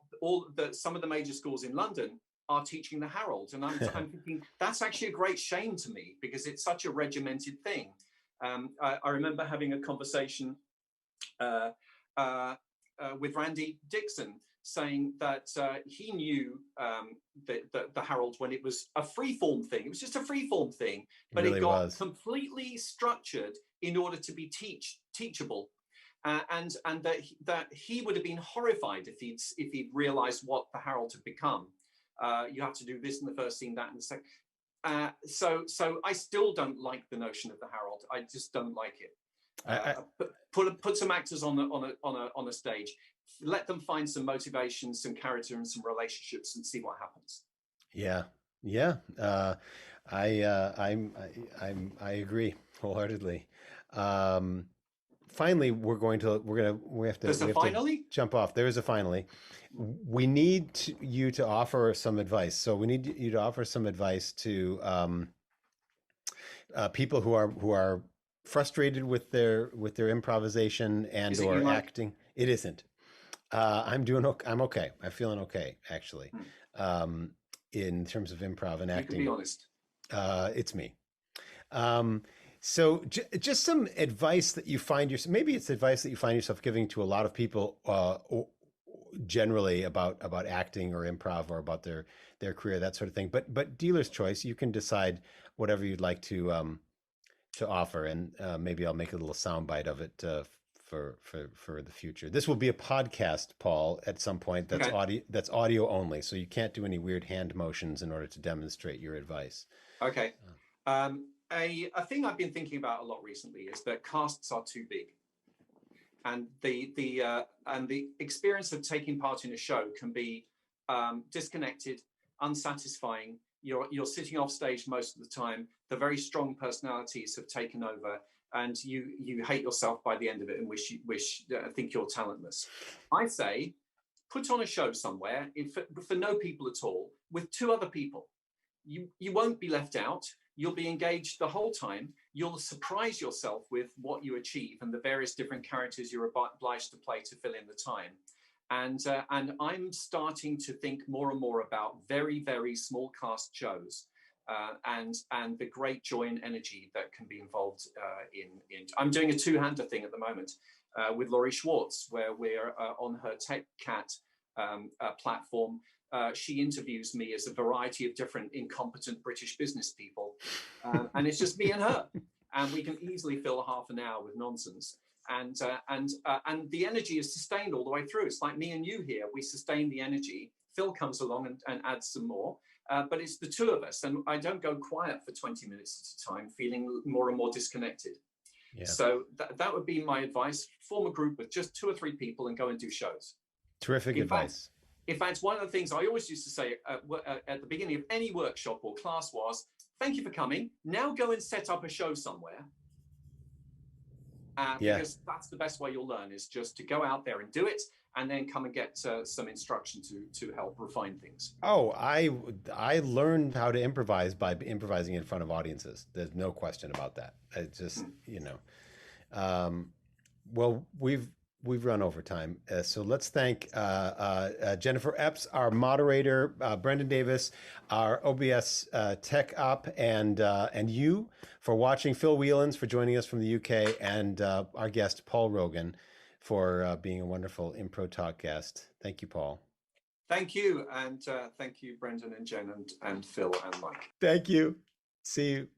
some of the major schools in London are teaching the Herald. And I'm thinking that's actually a great shame to me, because it's such a regimented thing. I remember having a conversation with Randy Dixon, saying that he knew the Herald when it was a free-form thing. It was just a free-form thing, but it got completely structured in order to be teachable. And that he would have been horrified if he'd realized what the Herald had become. You have to do this in the first scene, that in the second. So I still don't like the notion of the Herald. I just don't like it. Put some actors on a stage. Let them find some motivation, some character, and some relationships, and see what happens. Yeah. I agree wholeheartedly. Finally, we have to jump off. There is a finally. We need you to offer some advice. So we need you to offer some advice to people who are frustrated with their improvisation and or acting. It isn't. I'm okay. I'm feeling okay, actually. In terms of improv and acting. You can be honest. It's me. So just some advice that you find yourself, maybe it's advice that you find yourself giving to a lot of people generally about acting or improv or about their career, that sort of thing. But dealer's choice, you can decide whatever you'd like to offer, and maybe I'll make a little soundbite of it for the future. This will be a podcast, Paul, at some point. That's okay. That's audio only, so you can't do any weird hand motions in order to demonstrate your advice. Okay. A thing I've been thinking about a lot recently is that casts are too big, and the experience of taking part in a show can be disconnected, unsatisfying, You're sitting off stage most of the time. The very strong personalities have taken over, and you hate yourself by the end of it and think you're talentless. I say, put on a show somewhere for no people at all with 2 other people. You won't be left out. You'll be engaged the whole time. You'll surprise yourself with what you achieve and the various different characters you're obliged to play to fill in the time. And I'm starting to think more and more about very, very small cast shows and the great joy and energy that can be involved in. I'm doing a 2-hander thing at the moment with Laurie Schwartz, where we're on her Tech Cat platform. She interviews me as a variety of different incompetent British business people, and it's just me and her, and we can easily fill a half an hour with nonsense. And the energy is sustained all the way through. It's like me and you here. We sustain the energy. Phil comes along and adds some more, but it's the 2 of us, and I don't go quiet for 20 minutes at a time, feeling more and more disconnected. Yeah. So that would be my advice. Form a group with just 2 or 3 people and go and do shows. Terrific advice. In fact, one of the things I always used to say at the beginning of any workshop or class was, thank you for coming. Now go and set up a show somewhere. Because that's the best way you'll learn, is just to go out there and do it, and then come and get some instruction to help refine things. Oh, I learned how to improvise by improvising in front of audiences. There's no question about that. It's just, well, we've run over time. So let's thank Jennifer Epps, our moderator, Brendan Davis, our OBS tech op, and you for watching, Phil Whelans for joining us from the UK, and our guest, Paul Rogan, for being a wonderful Impro Talk guest. Thank you, Paul. Thank you. And thank you, Brendan and Jen and Phil and Mike. Thank you. See you.